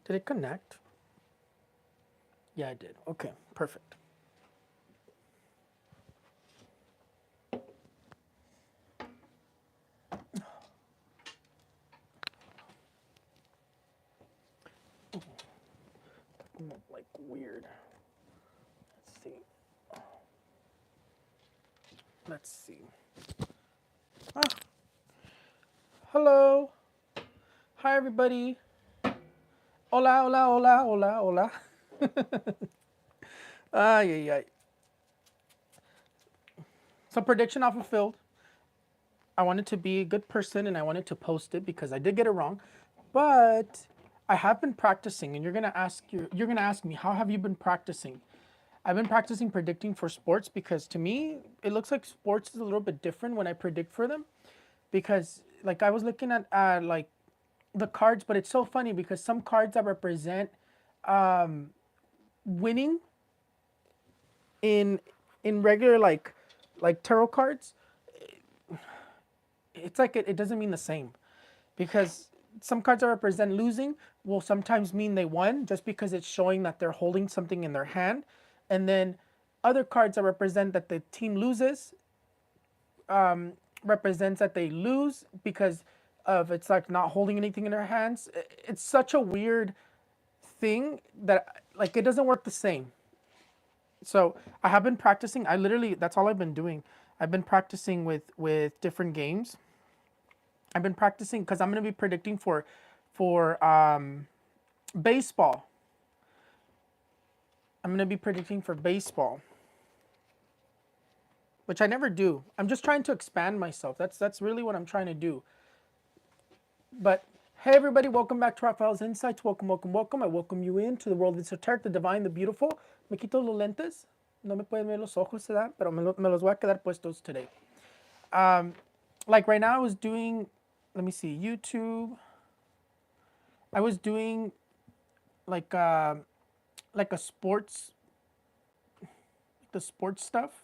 Did it connect? Yeah, it did. Okay, perfect. Like weird. Let's see. Let's see. Ah, hello. Hi, everybody. Hola, hola, hola, hola, hola. Ay, ay, ay. So prediction not fulfilled. I wanted to be a good person and I wanted to post it because I did get it wrong, but I have been practicing. And you're gonna ask me, how have you been practicing? I've been practicing predicting for sports because to me it looks like sports is a little bit different when I predict for them, because like I was looking at like the cards, but it's so funny because some cards that represent winning in regular like tarot cards, it's like it doesn't mean the same, because some cards that represent losing will sometimes mean they won just because it's showing that they're holding something in their hand, and then other cards that represent that the team loses represents that they lose because of it's like not holding anything in their hands. It's such a weird thing that like it doesn't work the same. So I have been practicing. I literally that's all I've been doing. I've been practicing with different games. I've been practicing because I'm gonna be predicting for baseball. I'm gonna be predicting for baseball, which I never do. I'm just trying to expand myself. That's really what I'm trying to do. But hey, everybody, welcome back to Rafael's Insights. Welcome, welcome, welcome. I welcome you into the world of esoteric, the divine, the beautiful. Me quito los lentes. No me pueden ver los ojos, ¿verdad? Pero me los voy a quedar puestos today. Like right now, I was doing, let me see, YouTube. I was doing like like a sports, the sports stuff.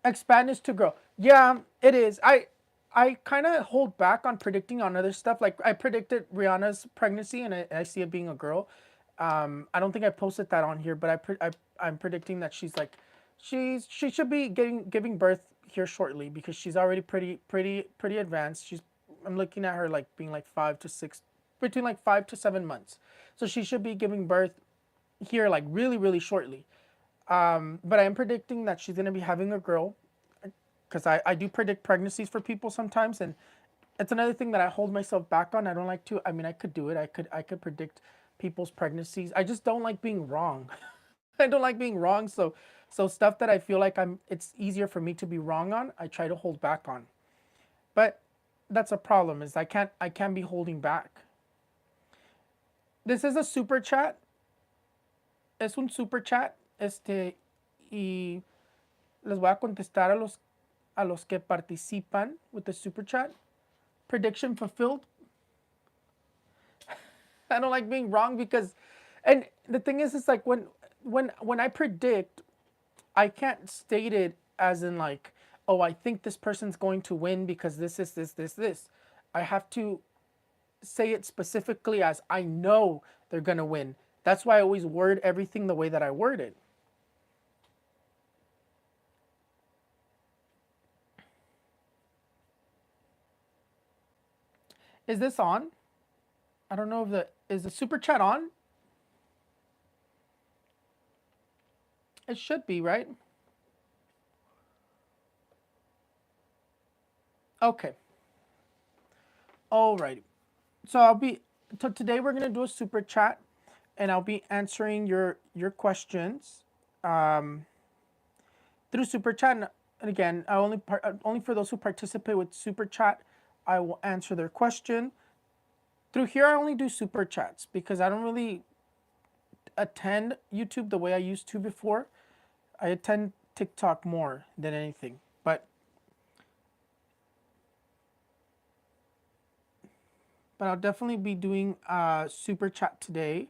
Expand is to grow. Yeah, it is. I kind of hold back on predicting on other stuff. Like I predicted Rihanna's pregnancy, and I see it being a girl. I don't think I posted that on here, but I'm predicting that she's like, she should be giving birth here shortly because she's already pretty advanced. I'm looking at her like being like 5 to 6, between like 5 to 7 months. So she should be giving birth here like really shortly. But I am predicting that she's gonna be having a girl because I do predict pregnancies for people sometimes, and it's another thing that I hold myself back on. I don't like to. I mean, I could do it. I could predict people's pregnancies. I just don't like being wrong. I don't like being wrong. So stuff that I feel like it's easier for me to be wrong on, I try to hold back on. But that's a problem. Is I can't be holding back. This is a super chat. Es un super chat. Y les voy a contestar a los que participan with the super chat. Prediction fulfilled. I don't like being wrong because, and the thing is, it's like when I predict, I can't state it as in like, oh, I think this person's going to win because this. I have to say it specifically as I know they're gonna win. That's why I always word everything the way that I word it. Is this on? I don't know if is the super chat on? It should be, right? Okay. Alrighty. So today we're gonna do a super chat, and I'll be answering your questions through super chat. And again, only for those who participate with super chat, I will answer their question. Through here, I only do super chats because I don't really attend YouTube the way I used to before. I attend TikTok more than anything. But I'll definitely be doing super chat today.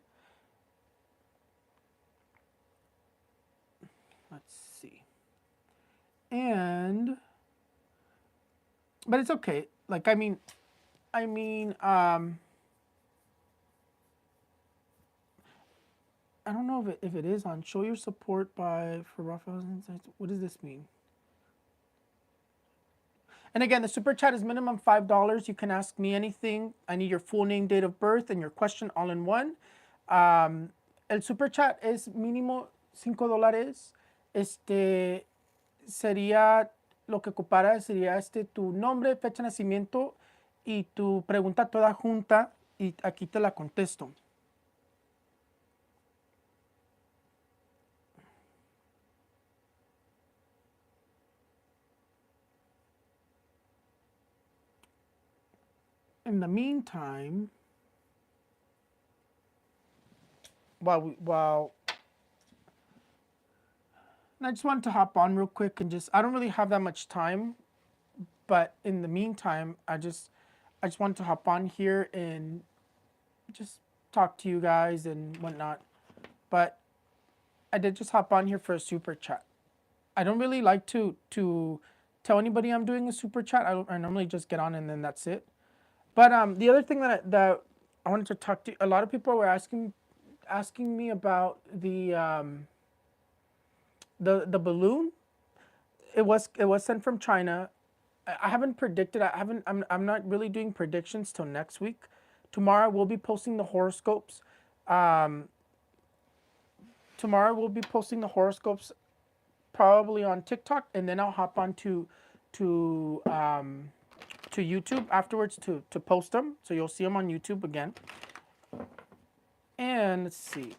Let's see. And but it's okay. Like I mean I don't know if it is on. Show your support by for Rafael's insights. What does this mean? And again, the super chat is minimum $5. You can ask me anything. I need your full name, date of birth, and your question all in one. El super chat es mínimo $5. Este sería lo que ocupara sería tu nombre, fecha de nacimiento y tu pregunta toda junta y aquí te la contesto. In the meantime, while I just wanted to hop on real quick and I don't really have that much time, but in the meantime, I just wanted to hop on here and just talk to you guys and whatnot. But I did just hop on here for a super chat. I don't really like to tell anybody I'm doing a super chat. I normally just get on and then that's it. But the other thing that I wanted to talk to, a lot of people were asking me about the balloon. It was sent from China. I haven't predicted. I'm not really doing predictions till next week. Tomorrow we'll be posting the horoscopes. Um, Tomorrow we'll be posting the horoscopes probably on TikTok, and then I'll hop on to YouTube afterwards to post them. So you'll see them on YouTube again. And let's see.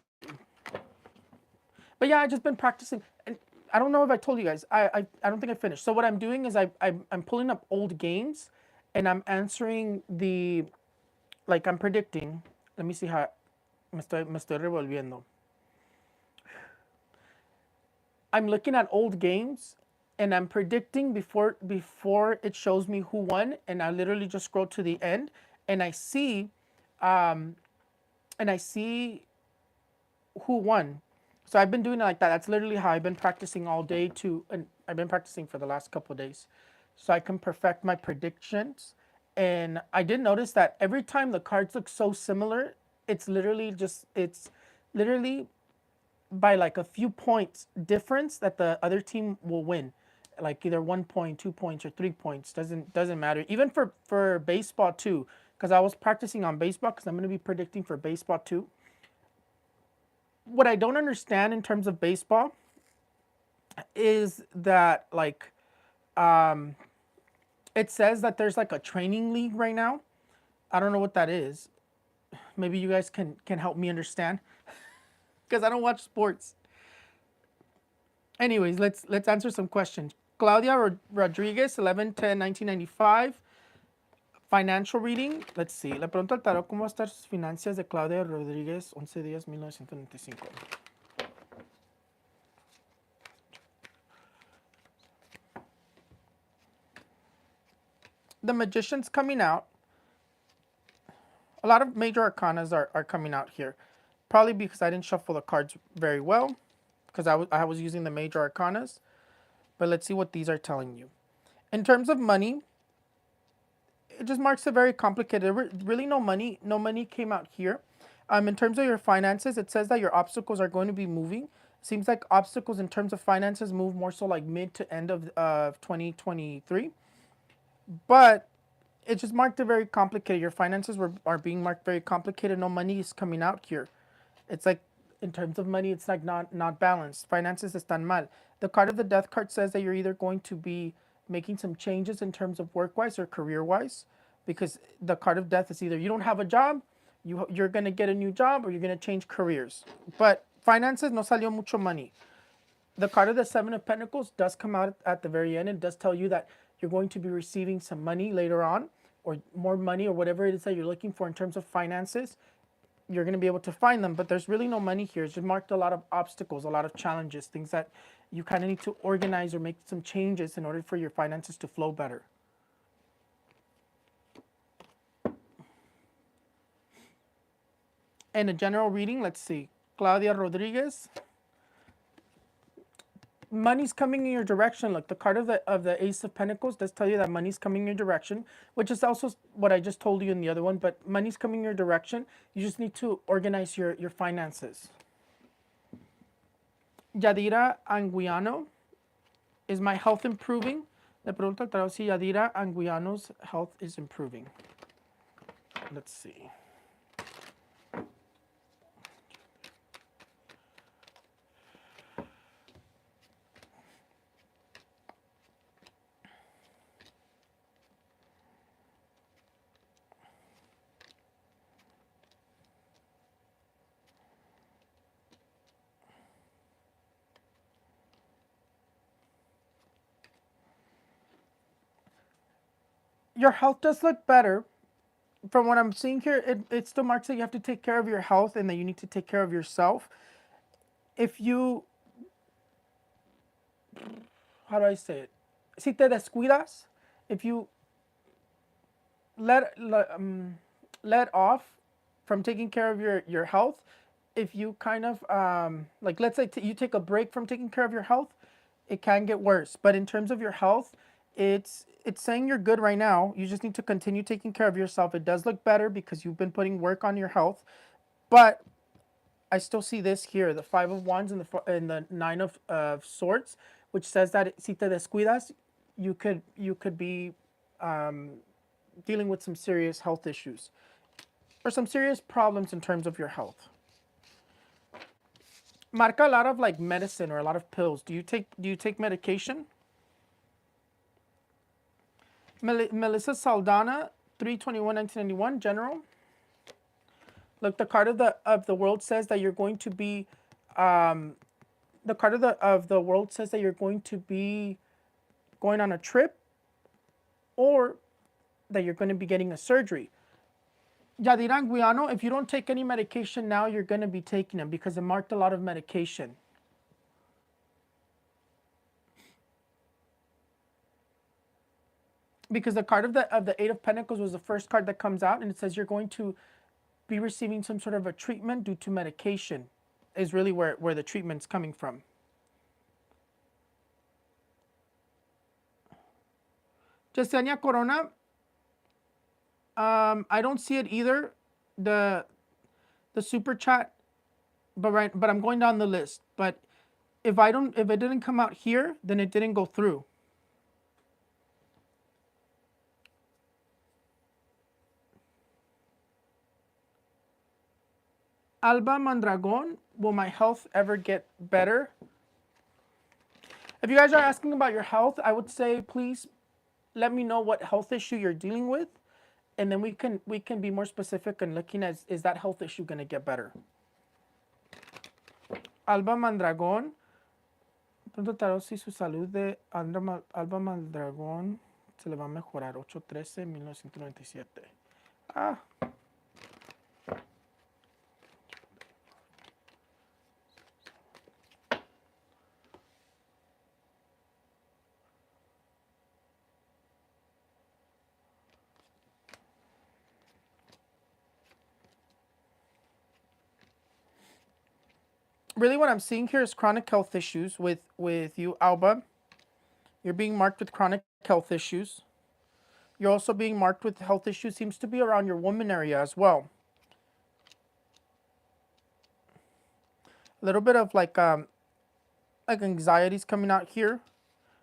But yeah, I just been practicing. And I don't know if I told you guys. I don't think I finished. So what I'm doing is I'm pulling up old games, and I'm answering like I'm predicting. Let me see how me estoy revolviendo. I'm looking at old games and I'm predicting before it shows me who won, and I literally just scroll to the end and um I see who won. So I've been doing it like that. That's literally how I've been practicing all day and I've been practicing for the last couple of days. So I can perfect my predictions. And I did notice that every time the cards look so similar, it's literally by like a few points difference that the other team will win, like either 1 point, 2 points, or 3 points. Doesn't matter. Even for baseball too, because I was practicing on baseball because I'm going to be predicting for baseball too. What I don't understand in terms of baseball is that like um, it says that there's like a training league right now. I don't know what that is. Maybe you guys can help me understand because I don't watch sports. Anyways, let's answer some questions. Claudia Rodriguez, 11/10/1995. Financial reading. Let's see. Le pregunto al tarot cómo están sus finanzas de Claudia Rodríguez, 11/10/1995. The Magician's coming out. A lot of major arcanas are coming out here. Probably because I didn't shuffle the cards very well, because I was using the major arcanas. But let's see what these are telling you. In terms of money, it just marks a very complicated. Really, no money came out here. In terms of your finances, it says that your obstacles are going to be moving. Seems like obstacles in terms of finances move more so like mid to end of 2023. But it just marked a very complicated. Your finances are being marked very complicated. No money is coming out here. It's like in terms of money, it's like not balanced. Finances están mal. The card of the death card says that you're either going to be making some changes in terms of work-wise or career-wise, because the card of death is either you don't have a job, you're going to get a new job, or you're going to change careers. But finances no salió mucho money. The card of the Seven of Pentacles does come out at the very end. It does tell you that you're going to be receiving some money later on, or more money, or whatever it is that you're looking for in terms of finances. You're going to be able to find them, but there's really no money here. It's just marked a lot of obstacles, a lot of challenges, things that you kind of need to organize or make some changes in order for your finances to flow better. And a general reading, let's see. Claudia Rodriguez. Money's coming in your direction. Look, the card of the Ace of Pentacles does tell you that money's coming in your direction, which is also what I just told you in the other one. But money's coming in your direction. You just need to organize your finances. Yadira Anguiano, is my health improving? Le pregunta al tarot si Yadira Anguiano's health is improving. Let's see. Your health does look better. From what I'm seeing here, it still marks that you have to take care of your health and that you need to take care of yourself. If you, how do I say it? Si te descuidas, if you let, let off from taking care of your health, if you kind of, like, let's say you take a break from taking care of your health, it can get worse. But in terms of your health, it's saying you're good right now. You just need to continue taking care of yourself. It does look better because you've been putting work on your health. But I still see this here, the Five of Wands and the Nine of Swords, which says that si te descuidas, you could be dealing with some serious health issues or some serious problems in terms of your health. Marca a lot of like medicine or a lot of pills. Do you take medication? Melissa Saldana, 3/21/1991, General. Look, the card of the world says that you're going to be, the card of the world says that you're going to be going on a trip or that you're going to be getting a surgery. Yadira Guiano, if you don't take any medication now, you're going to be taking them because it marked a lot of medication. Because the card of the Eight of Pentacles was the first card that comes out, and it says you're going to be receiving some sort of a treatment due to medication, is really where the treatment's coming from. Yesenia Corona, I don't see it either. The super chat, but I'm going down the list. But if it didn't come out here, then it didn't go through. Alba Mondragon, will my health ever get better? If you guys are asking about your health, I would say please let me know what health issue you're dealing with, and then we can be more specific and looking at is that health issue going to get better. Alba Mondragon, pronto tarot si su salud de Alba Mondragon se le va a mejorar. 8/13/1997. Ah. Really what I'm seeing here is chronic health issues with you, Alba. You're being marked with chronic health issues. You're also being marked with health issues, seems to be around your woman area as well. A little bit of like anxieties coming out here.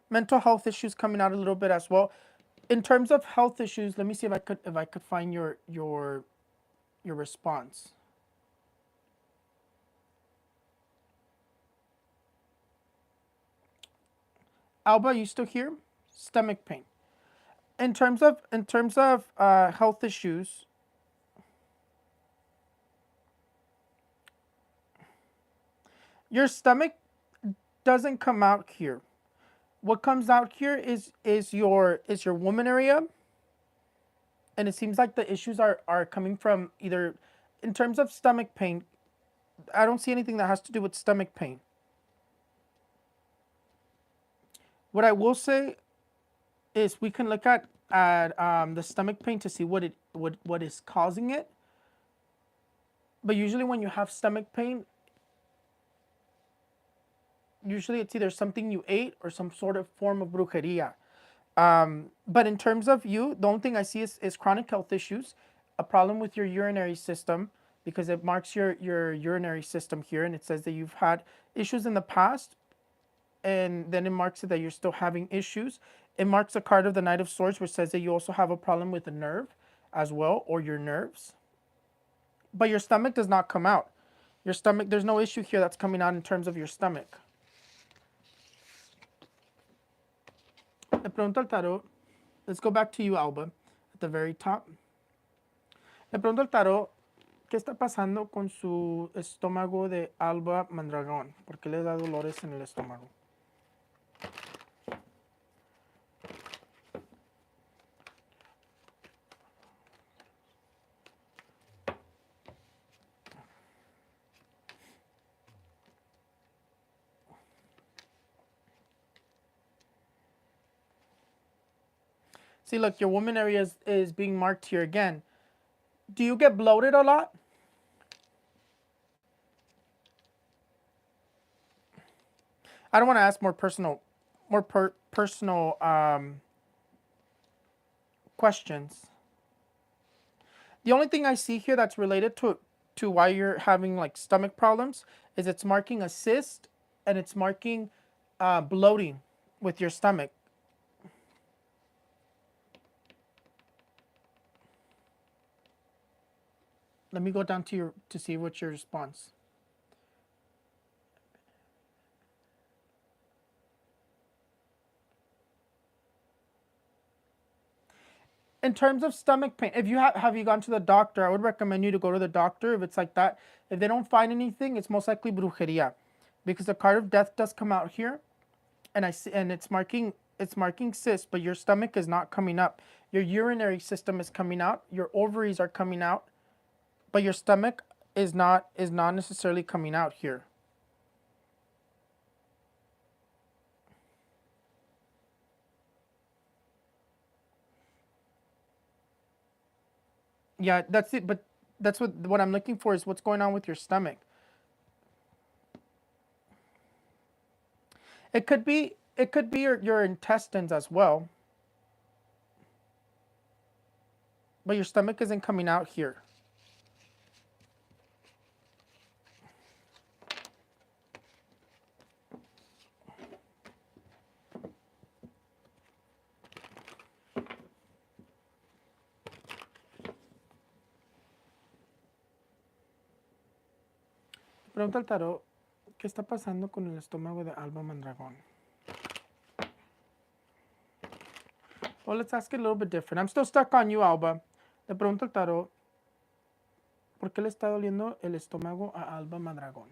Mental health issues coming out a little bit as well. In terms of health issues, let me see if I could find your response. Alba, are you still here? Stomach pain. In terms of health issues, your stomach doesn't come out here. What comes out here is your woman area, and it seems like the issues are coming from either, in terms of stomach pain, I don't see anything that has to do with stomach pain. What I will say is we can look at the stomach pain to see what is causing it. But usually when you have stomach pain, usually it's either something you ate or some sort of form of brujeria. But in terms of you, the only thing I see is chronic health issues, a problem with your urinary system, because it marks your urinary system here, and it says that you've had issues in the past, and then it marks it that you're still having issues. It marks a card of the Knight of Swords, which says that you also have a problem with the nerve as well, or your nerves. But your stomach does not come out. Your stomach, there's no issue here that's coming out in terms of your stomach. Le pregunto al tarot. Let's go back to you, Alba, at the very top. Le pregunto al tarot, ¿qué está pasando con su estómago de Alba Mandragón? ¿Por qué le da dolores en el estómago? See, look, your woman area is being marked here again. Do you get bloated a lot? I don't want to ask more personal questions. The only thing I see here that's related to why you're having like stomach problems is it's marking a cyst, and it's marking bloating with your stomach. Let me go down to see what's your response. In terms of stomach pain, if you have you gone to the doctor, I would recommend you to go to the doctor if it's like that. If they don't find anything, it's most likely brujeria, because the card of death does come out here, and I see, and it's marking cyst, but your stomach is not coming up. Your urinary system is coming out. Your ovaries are coming out, but your stomach is not necessarily coming out here. Yeah, that's it. But that's what I'm looking for is what's going on with your stomach. It could be your intestines as well, but your stomach isn't coming out here. Pregunta al tarot, ¿qué está pasando con el estómago de Alba Mandragón? Well, let's ask it a little bit different. I'm still stuck on you, Alba. Le pregunto al tarot, ¿por qué le está doliendo el estómago a Alba Mandragón?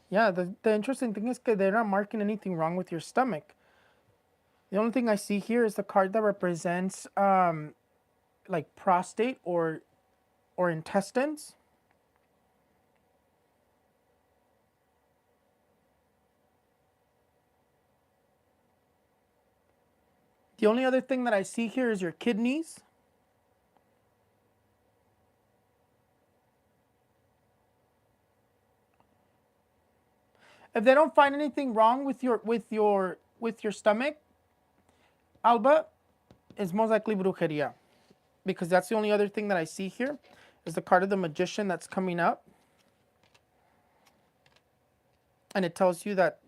Yeah, the interesting thing is that they're not marking anything wrong with your stomach. The only thing I see here is the card that represents like prostate or intestines. The only other thing that I see here is your kidneys. If they don't find anything wrong with your stomach, Alba, is most likely brujeria, because that's the only other thing that I see here is the card of the Magician that's coming up, and it tells you that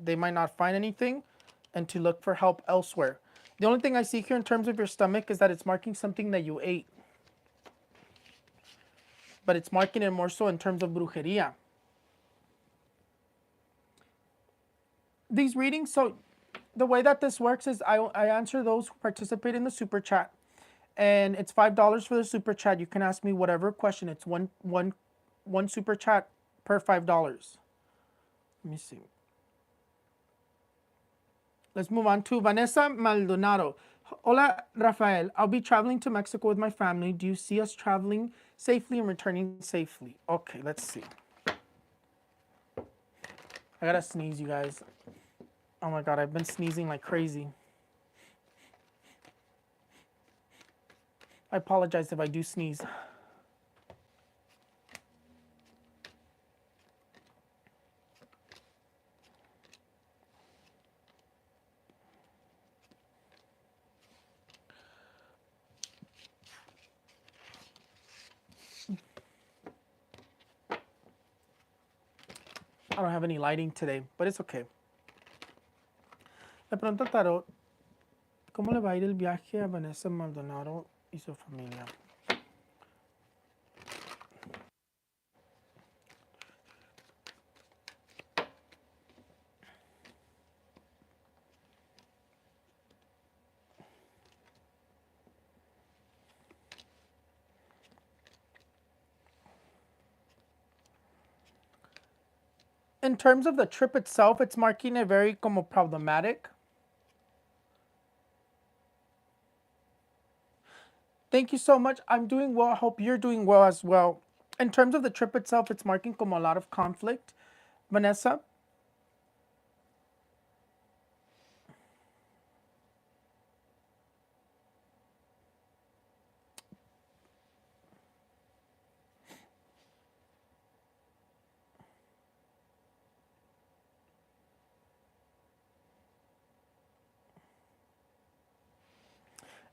they might not find anything, and to look for help elsewhere. The only thing I see here in terms of your stomach is that it's marking something that you ate, but it's marking it more so in terms of brujeria. These readings, so the way that this works is I answer those who participate in the super chat, and it's $5 for the super chat. You can ask me whatever question. It's one super chat per $5. Let me see. Let's move on to Vanessa Maldonado. Hola, Rafael. I'll be traveling to Mexico with my family. Do you see us traveling safely and returning safely? Okay, let's see. I gotta sneeze, you guys. Oh my God, I've been sneezing like crazy. I apologize if I do sneeze. I don't have any lighting today, but it's okay. Le pregunto al tarot, ¿cómo le va a ir el viaje a Vanessa Maldonado y su familia? In terms of the trip itself, it's marking it very como problematic. Thank you so much. I'm doing well. I hope you're doing well as well. In terms of the trip itself, it's marking como a lot of conflict. Vanessa,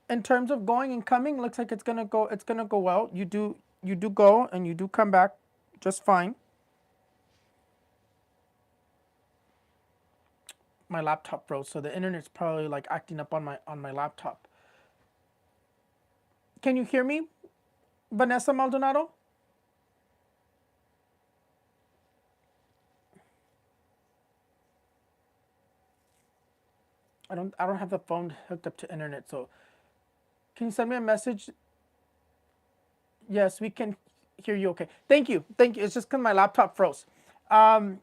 in terms of going and coming, looks like it's gonna go well. You do go and you do come back just fine. My laptop froze, so the internet's probably like acting up on my laptop. Can you hear me, Vanessa Maldonado? I don't have the phone hooked up to internet, so can you send me a message? Yes, we can hear you okay. Thank you. Thank you. It's just because my laptop froze. Um,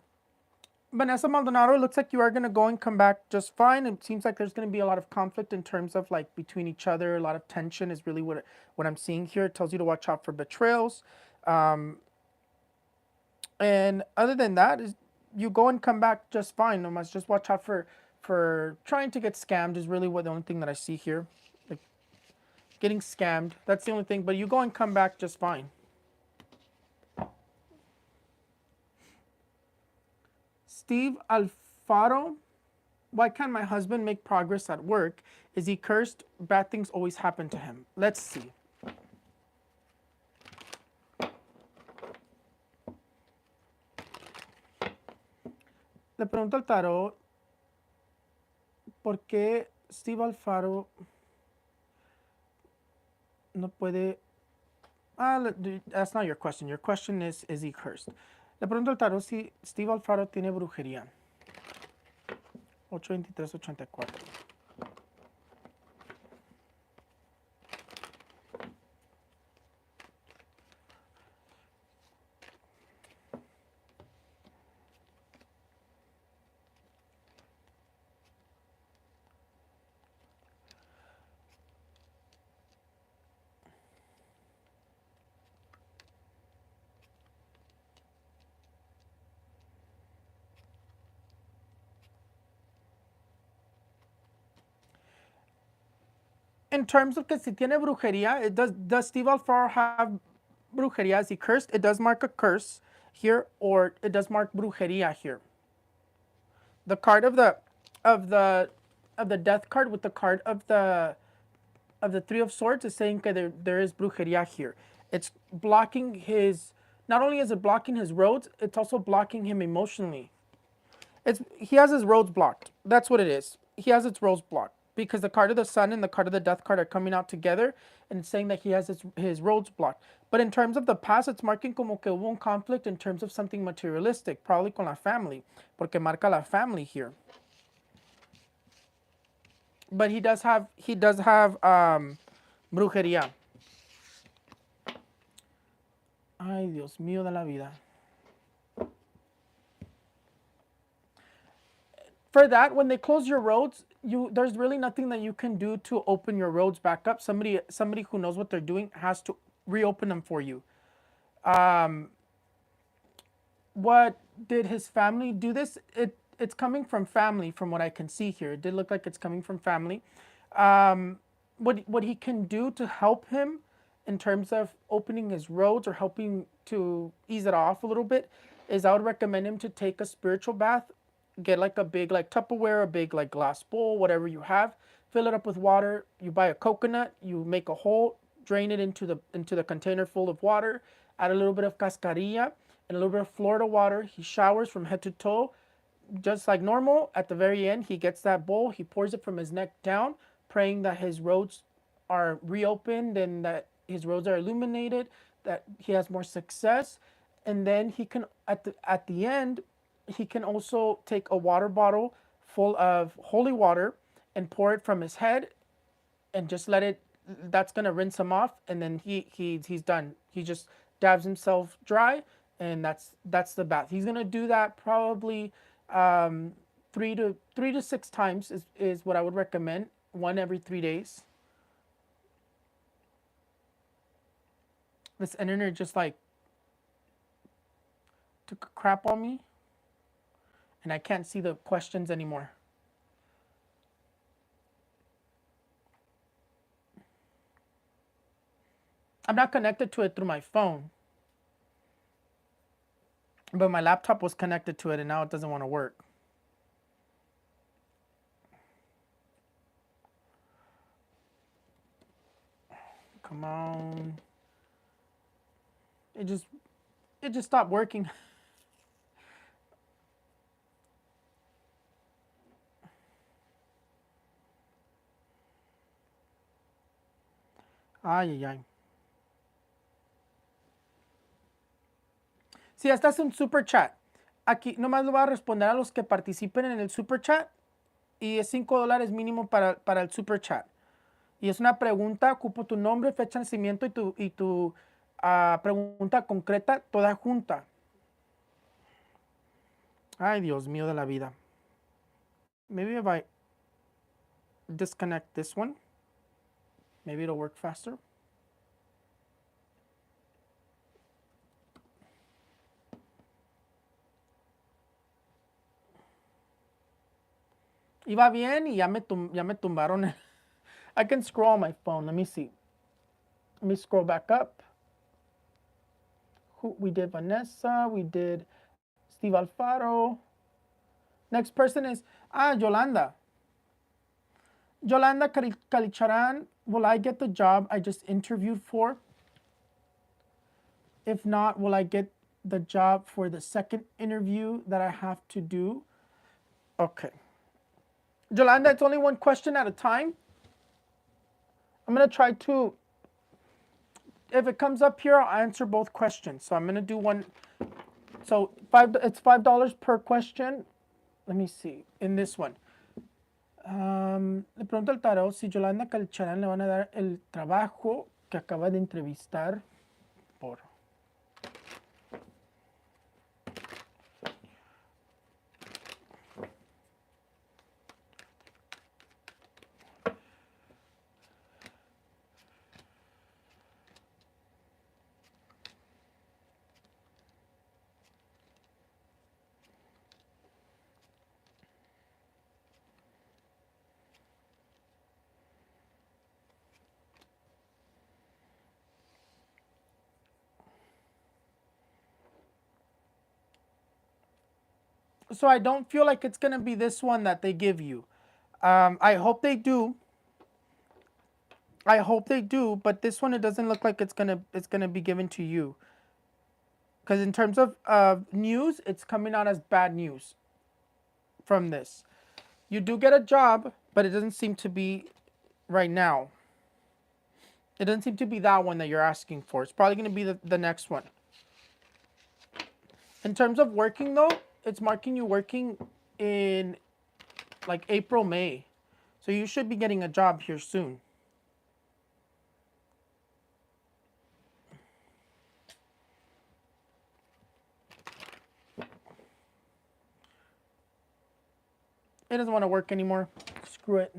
Vanessa Maldonado, it looks like you are going to go and come back just fine. It seems like there's going to be a lot of conflict in terms of like between each other. A lot of tension is really what I'm seeing here. It tells you to watch out for betrayals. Um, and other than that, is you go and come back just fine. You must just watch out for trying to get scammed is really what the only thing that I see here. Like getting scammed. That's the only thing. But you go and come back just fine. Steve Alfaro, why can't my husband make progress at work? Is he cursed? Bad things always happen to him. Let's see. Le pregunto al tarot, ¿por qué Steve Alfaro no puede... that's not your question. Your question is he cursed? Le pregunto al tarot si Steve Alfaro tiene brujería. 82384. In terms of que si tiene brujería, does Steve Alfaro have brujería? Is he cursed? It does mark a curse here, or it does mark brujería here. The card of the of the death card with the card of the three of swords is saying that there is brujería here. It's blocking his. Not only is it blocking his roads, it's also blocking him emotionally. He has his roads blocked. That's what it is. He has his roads blocked because the card of the sun and the card of the death card are coming out together, and it's saying that he has his roads blocked. But in terms of the past, it's marking como que hubo un conflict in terms of something materialistic, probably con la family, porque marca la family here. But he does have brujería. Ay, Dios mío de la vida. For that, when they close your roads, there's really nothing that you can do to open your roads back up. Somebody who knows what they're doing has to reopen them for you. What did his family do this? it's coming from family, from what I can see here. It did look like it's coming from family. Um, what he can do to help him in terms of opening his roads or helping to ease it off a little bit is I would recommend him to take a spiritual bath. Get like a big like Tupperware, a big like glass bowl, whatever you have. Fill it up with water. You buy a coconut. You make a hole. Drain it into the container full of water. Add a little bit of cascarilla and a little bit of Florida water. He showers from head to toe, just like normal. At the very end, he gets that bowl. He pours it from his neck down, praying that his roads are reopened and that his roads are illuminated, that he has more success. And then he can at the end, he can also take a water bottle full of holy water and pour it from his head and just let it, that's gonna rinse him off, and then he's done. He just dabs himself dry, and that's the bath. He's gonna do that probably 3 to 6 times is what I would recommend. One every 3 days. This internet just like took a crap on me, and I can't see the questions anymore. I'm not connected to it through my phone, but my laptop was connected to it, and now it doesn't want to work. Come on. It just stopped working. Ay, ay, ay. Si ya estás en super chat, aquí nomás le voy a responder a los que participen en el super chat y es $5 mínimo para el super chat. Y es una pregunta, ocupo tu nombre, fecha de nacimiento y tu pregunta concreta, toda junta. Ay, Dios mío de la vida. Maybe if I disconnect this one, maybe it'll work faster. Iba bien y ya me tumbaron. I can scroll on my phone. Let me see. Let me scroll back up. We did Vanessa. We did Steve Alfaro. Next person is Yolanda. Yolanda Kalicharan. Will I get the job I just interviewed for? If not, will I get the job for the second interview that I have to do? Okay. Yolanda, it's only one question at a time. I'm going to try to, if it comes up here, I'll answer both questions. So I'm going to do one. So it's $5 per question. Let me see, in this one. Le pregunto al tarot si Yolanda Calcharán le van a dar el trabajo que acaba de entrevistar por. So I don't feel like it's going to be this one that they give you. I hope they do. I hope they do, but this one, it doesn't look like it's gonna be given to you. Because in terms of news, it's coming out as bad news from this. You do get a job, but it doesn't seem to be right now. It doesn't seem to be that one that you're asking for. It's probably going to be the next one. In terms of working, though, it's marking you working in like April, May. So you should be getting a job here soon. It doesn't want to work anymore. Screw it.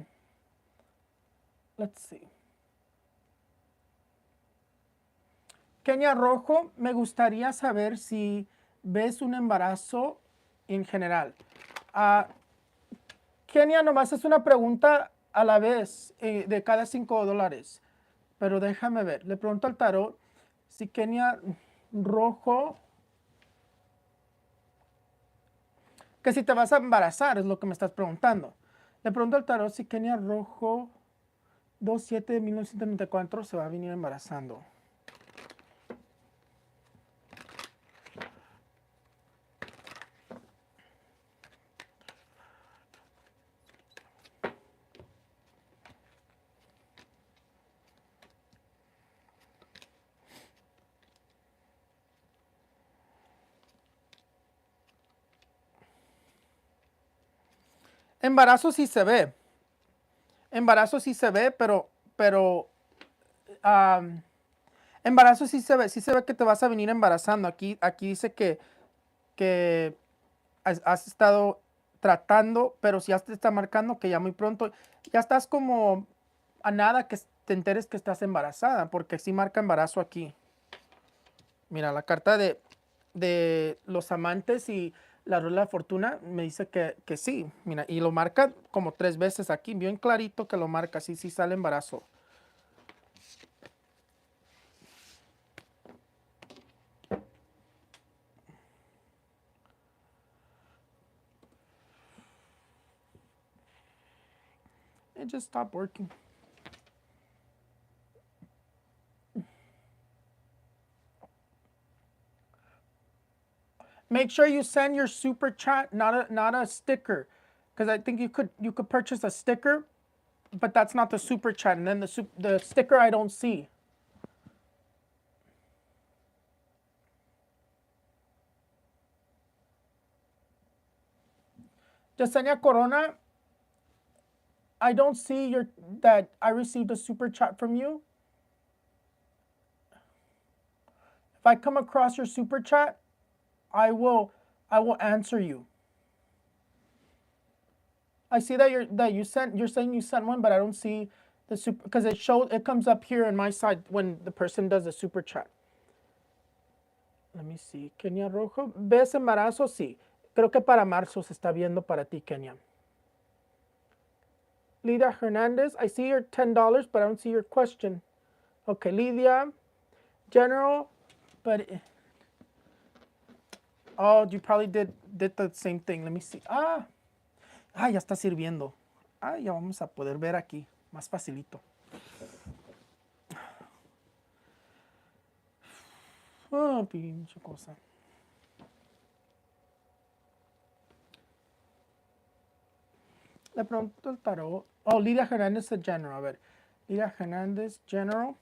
Let's see. Kenia Rojo, me gustaría saber si ves un embarazo en general. Kenia, nomás es una pregunta a la vez de cada $5. Pero déjame ver. Le pregunto al tarot si Kenia rojo. Que si te vas a embarazar, es lo que me estás preguntando. Le pregunto al tarot si Kenia rojo 27 de 1994 se va a venir embarazando. Embarazo sí se ve. Embarazo sí se ve, pero embarazo sí se ve que te vas a venir embarazando. Aquí dice que has estado tratando, pero si ya te está marcando que ya muy pronto, ya estás como a nada que te enteres que estás embarazada, porque sí marca embarazo aquí. Mira, la carta de los amantes y la rueda de fortuna me dice que sí. Mira, y lo marca como 3 veces aquí, bien clarito que lo marca, sí sale embarazo. It just stopped working. Make sure you send your super chat, not a sticker, because I think you could purchase a sticker, but that's not the super chat, and then the sticker I don't see. Yesenia Corona, I don't see that I received a super chat from you. If I come across your super chat, I will answer you. I see that you're saying you sent one, but I don't see the super because it comes up here on my side when the person does the super chat. Let me see. Kenia Rojo, ¿ves embarazo? Sí. Creo que para marzo se está viendo para ti, Kenia. Lydia Hernandez, I see your $10, but I don't see your question. Okay, Lydia, general, but oh, you probably did the same thing. Let me see. Ya está sirviendo. Ya vamos a poder ver aquí, más facilito. Pinche cosa. Le pregunto el tarot. Oh, Lydia Hernandez, the general. A ver, Lydia Hernandez, general.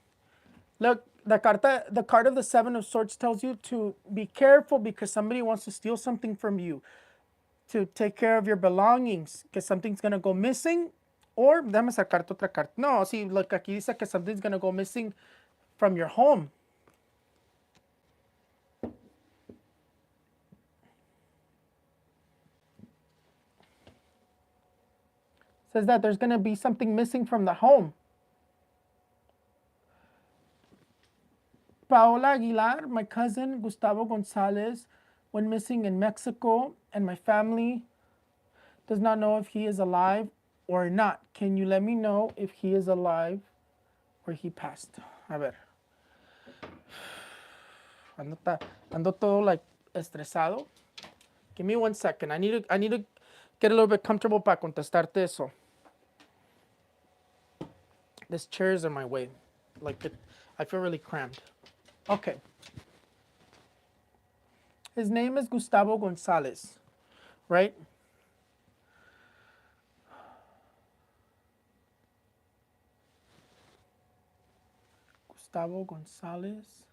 Look, the card of the Seven of Swords tells you to be careful because somebody wants to steal something from you. To take care of your belongings, que something's gonna go missing. Or, déjame sacarte otra carta. No, sí, look, aquí dice que something's gonna go missing from your home. Says that there's gonna be something missing from the home. Paola Aguilar, my cousin Gustavo Gonzalez, went missing in Mexico, and my family does not know if he is alive or not. Can you let me know if he is alive or he passed? A ver. Ando todo like estresado. Give me 1 second. I need to get a little bit comfortable para contestarte eso. This chair is in my way. I feel really cramped. Okay. His name is Gustavo Gonzalez, right? Gustavo Gonzalez,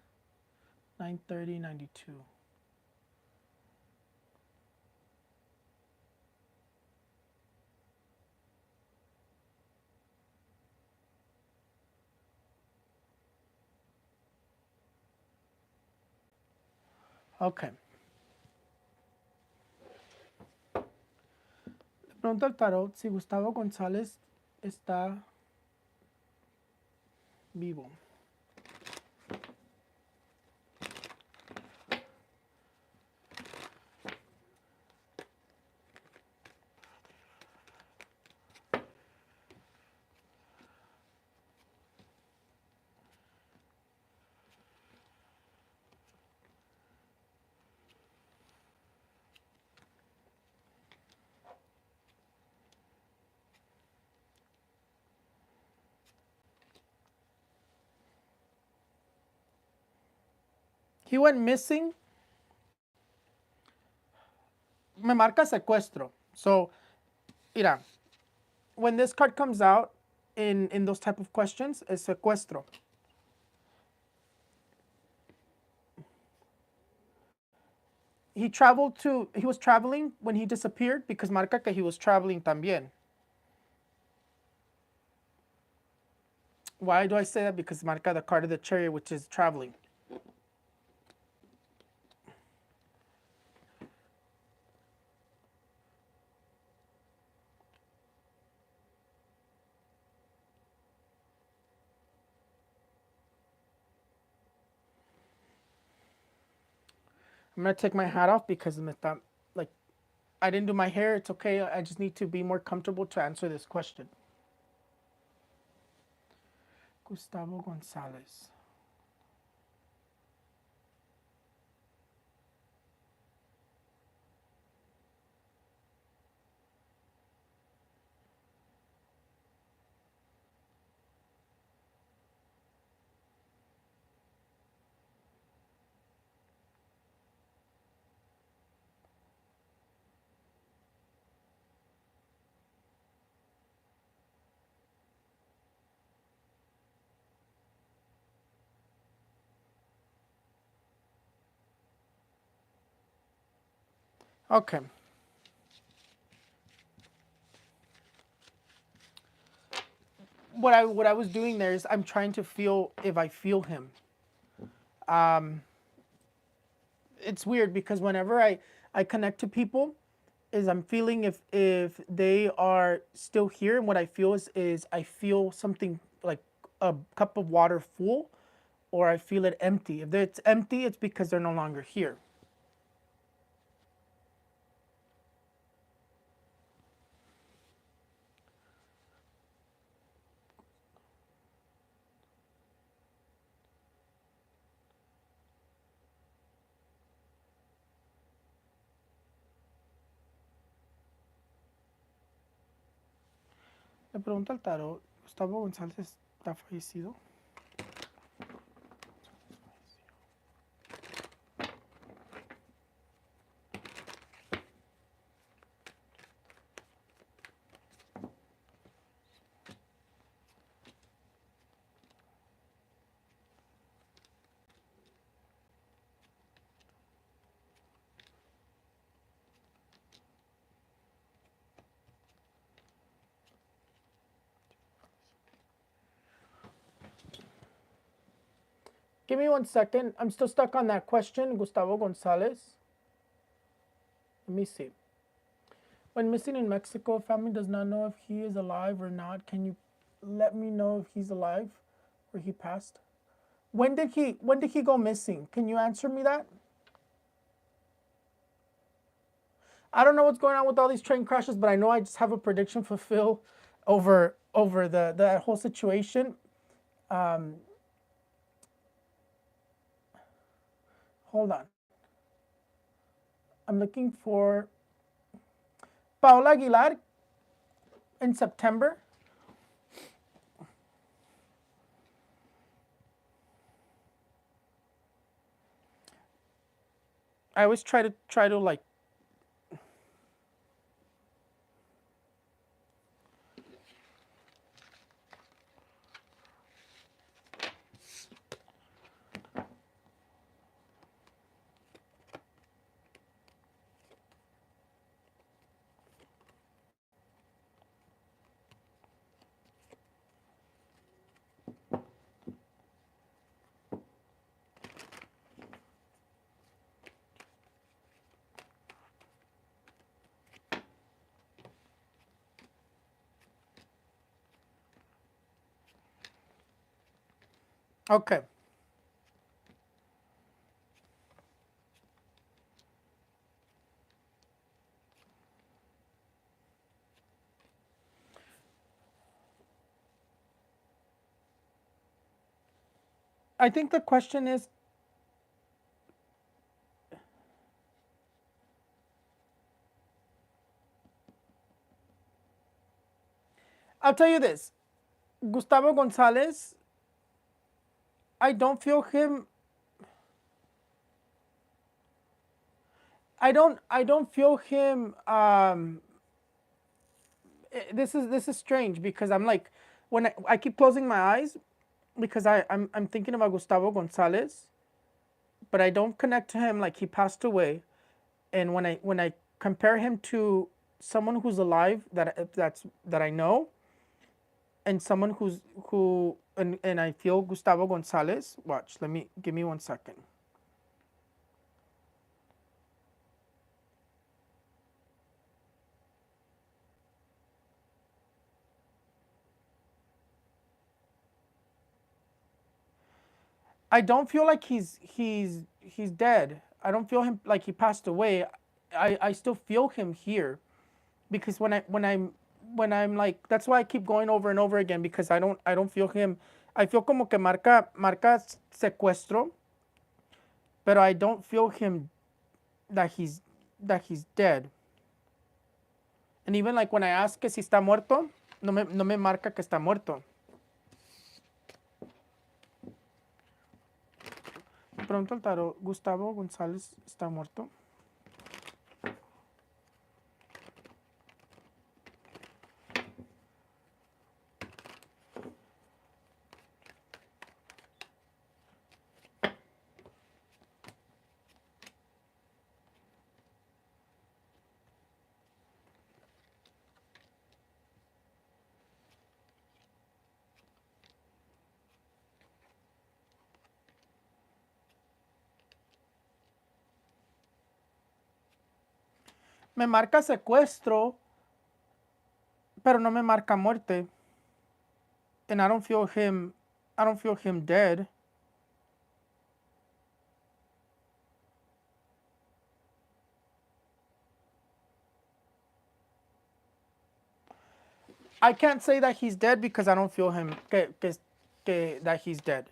9/30/92. Okay. Le pregunto al tarot si Gustavo González está vivo. He went missing. Me marca secuestro. So, mira, when this card comes out in those type of questions, es secuestro. He was traveling when he disappeared because marca que he was traveling también. Why do I say that? Because marca the card of the chariot, which is traveling. I'm gonna take my hat off because like I didn't do my hair. It's okay. I just need to be more comfortable to answer this question. Gustavo Gonzalez. Okay. What I was doing there is I'm trying to feel if I feel him. It's weird because whenever I connect to people, is I'm feeling if they are still here, and what I feel is I feel something like a cup of water full, or I feel it empty. If it's empty, it's because they're no longer here. Le pregunto al tarot, Gustavo González está fallecido. Give me 1 second. I'm still stuck on that question, Gustavo Gonzalez. Let me see. When missing in Mexico, family does not know if he is alive or not. Can you let me know if he's alive or he passed? When did he go missing? Can you answer me that? I don't know what's going on with all these train crashes, but I know I just have a prediction for Phil over the whole situation. Um, Hold on. I'm looking for Paola Aguilar in September. I always try to like. Okay. I think the question is, I'll tell you this. Gustavo Gonzalez, I don't feel him. I don't feel him. This is strange because I'm like, when I keep closing my eyes because I'm thinking about Gustavo Gonzalez, but I don't connect to him like he passed away. And when I compare him to someone who's alive that I know, and someone who and I feel Gustavo Gonzalez. Watch, give me 1 second. I don't feel like he's dead. I don't feel him like he passed away. I still feel him here because when I'm like, that's why I keep going over and over again, because I don't feel him. I feel como que marca secuestro, pero I don't feel him that he's dead. And even like when I ask que si está muerto, no me marca que está muerto. Pronto el tarot, Gustavo González está muerto. Me marca secuestro, pero no me marca muerte. And I don't feel him dead. I can't say that he's dead because I don't feel him that he's dead.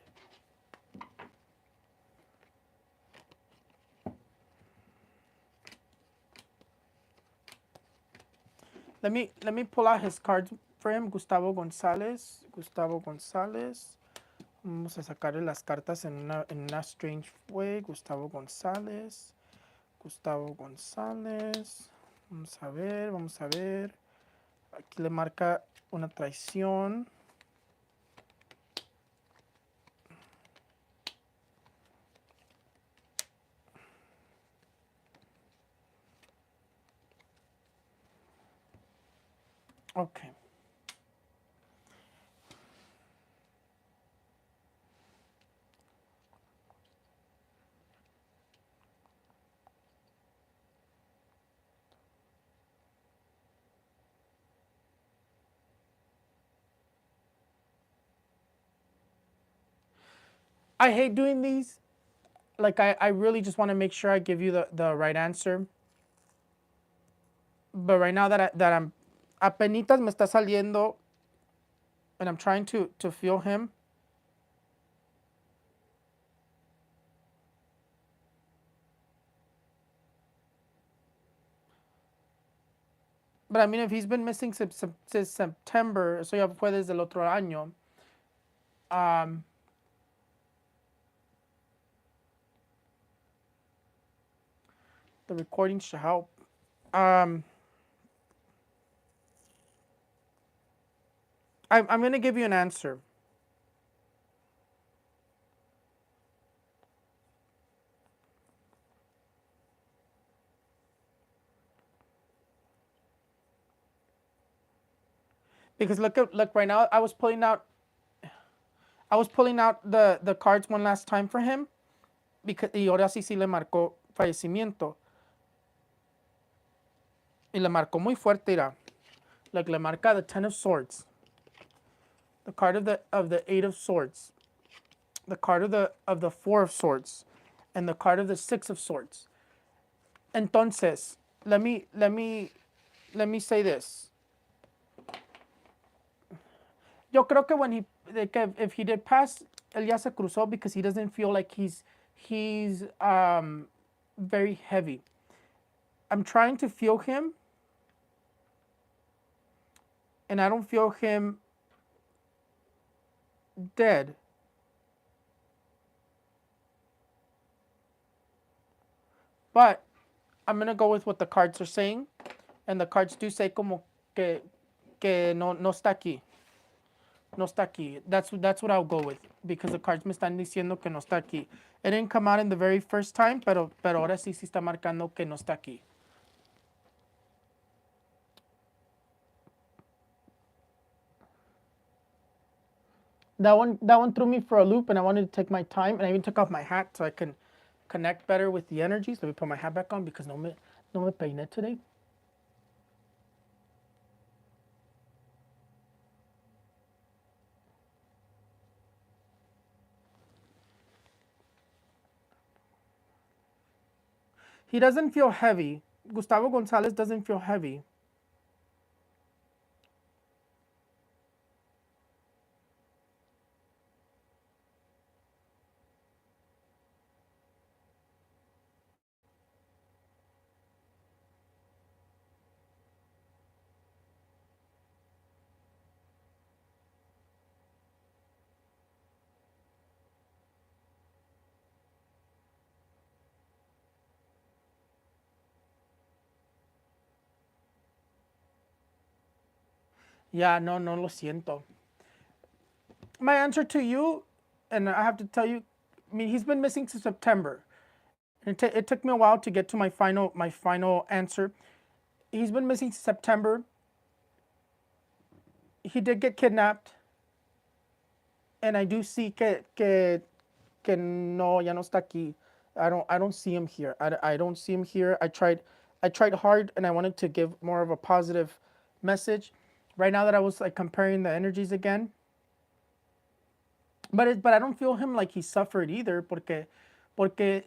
Let me pull out his cards for him. Gustavo González. Gustavo González. Vamos a sacarle las cartas en una strange way. Gustavo González. Gustavo González. Vamos a ver, vamos a ver. Aquí le marca una traición. Okay. I hate doing these. Like, I really just want to make sure I give you the right answer. But right now that I'm apenitas me está saliendo, and I'm trying to feel him. But I mean, if he's been missing since September, eso ya fue desde el otro año. Um, the recording should help. I'm gonna give you an answer. Because look right now, I was pulling out the cards one last time for him, because y ahora sí le marcó fallecimiento. Y le marcó muy fuerte, mira. Like, le marca the Ten of Swords, the card of the Eight of Swords, the card of the Four of Swords, and the card of the Six of Swords. Entonces, let me say this. Yo creo que if he did pass, él ya se cruzó because he doesn't feel like he's very heavy. I'm trying to feel him, and I don't feel him dead. But I'm gonna go with what the cards are saying, and the cards do say como que no está aquí. No está aquí. That's what I'll go with because the cards me están diciendo que no está aquí. It didn't come out in the very first time, pero ahora sí está marcando que no está aquí. That one threw me for a loop, and I wanted to take my time, and I even took off my hat so I can connect better with the energies. Let me put my hat back on because no me peiné today. He doesn't feel heavy. Gustavo Gonzalez doesn't feel heavy. Yeah, no lo siento. My answer to you, and I have to tell you, I mean, he's been missing since September. It took me a while to get to my final answer. He's been missing since September. He did get kidnapped, and I do see que no ya no está aquí. I don't see him here. I don't see him here. I tried hard, and I wanted to give more of a positive message. Right now that I was like comparing the energies again, but I don't feel him like he suffered either, porque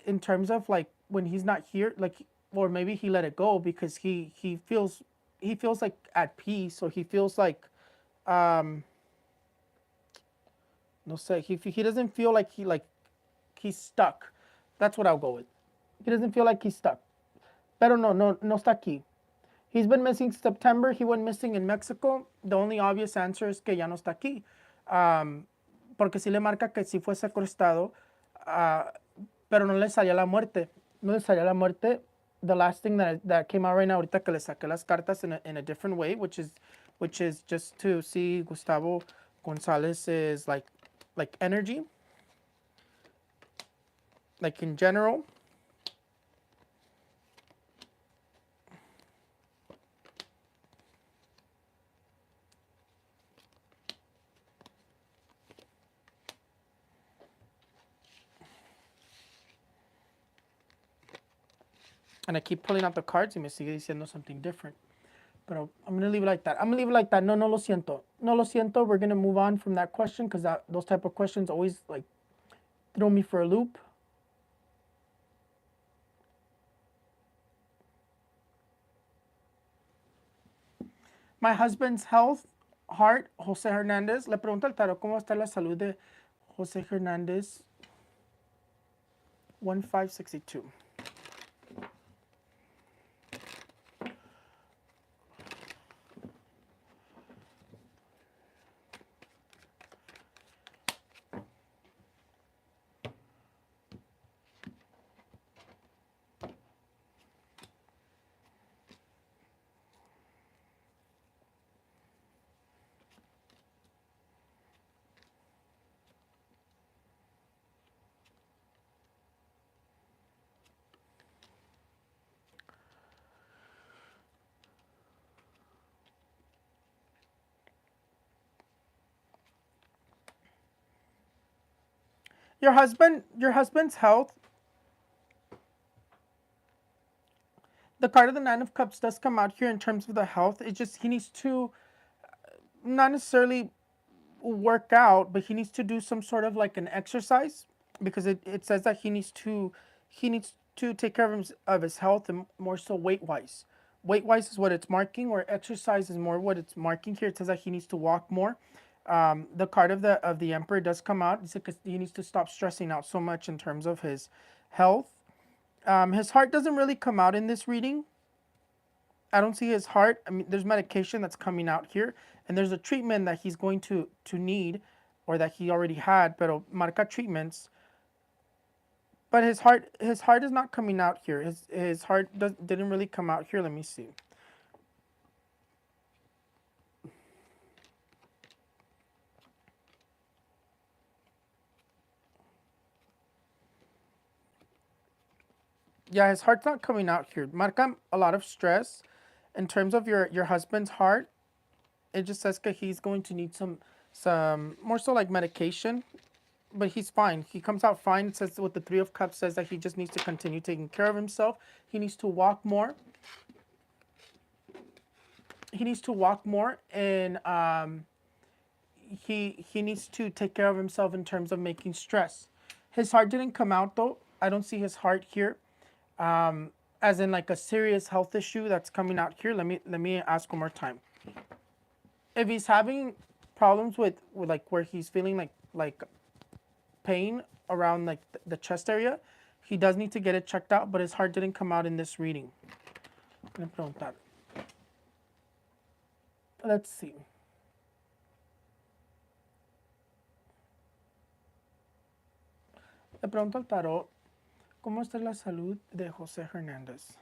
in terms of like when he's not here, like, or maybe he let it go because he feels like at peace, or he feels like um no sé, he doesn't feel like he's stuck. That's what I'll go with. He doesn't feel like he's stuck. Pero no está aquí. He's been missing September. He went missing in Mexico. The only obvious answer is que ya no está aquí. Porque sí le marca que sí fue secuestrado, ah, pero no le salía la muerte. No le salía la muerte. The last thing that came out right now, ahorita que le saqué las cartas in a different way, which is just to see Gustavo Gonzalez's like energy, like in general. And I keep pulling out the cards y me sigue diciendo something different. Pero I'm going to leave it like that. I'm going to leave it like that. No lo siento. No lo siento. We're going to move on from that question because those type of questions always like throw me for a loop. My husband's health, heart, Jose Hernandez. Le pregunto al tarot cómo está la salud de Jose Hernandez. 1562. Your husband's health. The card of the Nine of Cups does come out here in terms of the health. It's just he needs to not necessarily work out, but he needs to do some sort of like an exercise because it says that he needs to take care of his health and more so weight wise. Weight wise is what it's marking, or exercise is more what it's marking here. It says that he needs to walk more. The card of the Emperor does come out. It's because he needs to stop stressing out so much in terms of his health. His heart doesn't really come out in this reading. I don't see his heart. I mean, there's medication that's coming out here, and there's a treatment that he's going to need, or that he already had. Pero marca treatments. But his heart is not coming out here. His heart didn't really come out here. Let me see. Yeah, his heart's not coming out here. Marca a lot of stress. In terms of your husband's heart, it just says that he's going to need some more so like medication, but he's fine. He comes out fine. It says with the Three of Cups says that he just needs to continue taking care of himself. He needs to walk more. He needs to walk more, and he needs to take care of himself in terms of making stress. His heart didn't come out though. I don't see his heart here, as in like a serious health issue that's coming out here. Let me ask one more time. If he's having problems with like where he's feeling like pain around like the chest area, he does need to get it checked out. But his heart didn't come out in this reading. Let's see. Le pregunto al tarot, ¿cómo está la salud de José Hernández?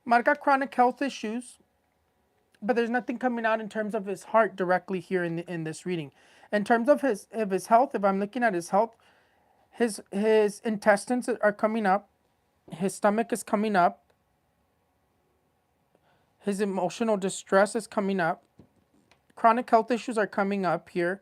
Marca chronic health issues, but there's nothing coming out in terms of his heart directly here in this reading. In terms of his health, if I'm looking at his health, his intestines are coming up, his stomach is coming up, his emotional distress is coming up, chronic health issues are coming up here.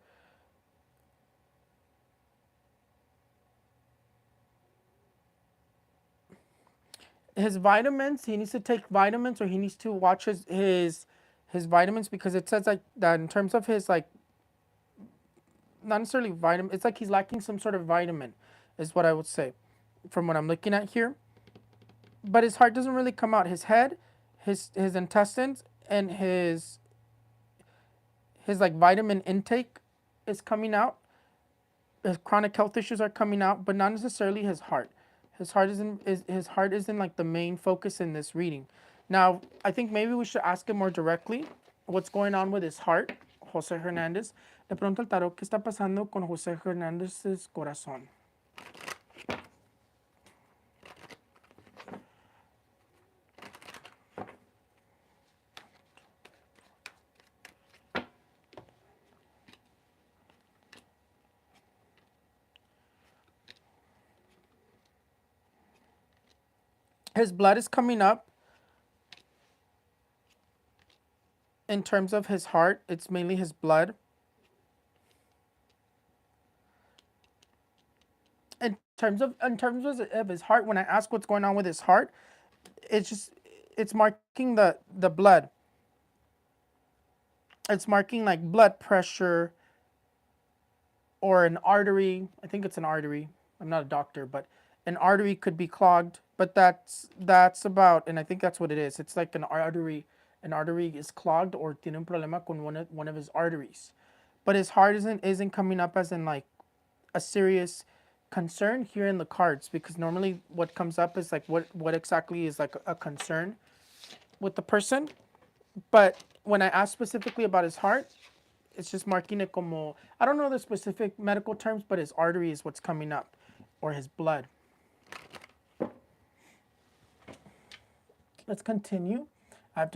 His vitamins, he needs to take vitamins, or he needs to watch his vitamins, because it says like that in terms of his like, not necessarily vitamin, it's like he's lacking some sort of vitamin, is what I would say from what I'm looking at here. But his heart doesn't really come out. His head, his intestines, and his like vitamin intake is coming out. His chronic health issues are coming out, but not necessarily his heart. His heart isn't like the main focus in this reading. Now, I think maybe we should ask him more directly what's going on with his heart, José Hernández. Le pregunto al tarot, ¿qué está pasando con José Hernández's corazón? His blood is coming up. In terms of his heart, it's mainly his blood. In terms of his heart, when I ask what's going on with his heart, it's marking the blood. It's marking like blood pressure or an artery. I think it's an artery. I'm not a doctor, but an artery could be clogged. But that's about, and I think that's what it is. It's like an artery. An artery is clogged, or tiene un problema con one of his arteries. But his heart isn't coming up as in like a serious concern here in the cards, because normally what comes up is like what exactly is like a concern with the person. But when I ask specifically about his heart, it's just marking it como, I don't know the specific medical terms, but his artery is what's coming up, or his blood. Let's continue. I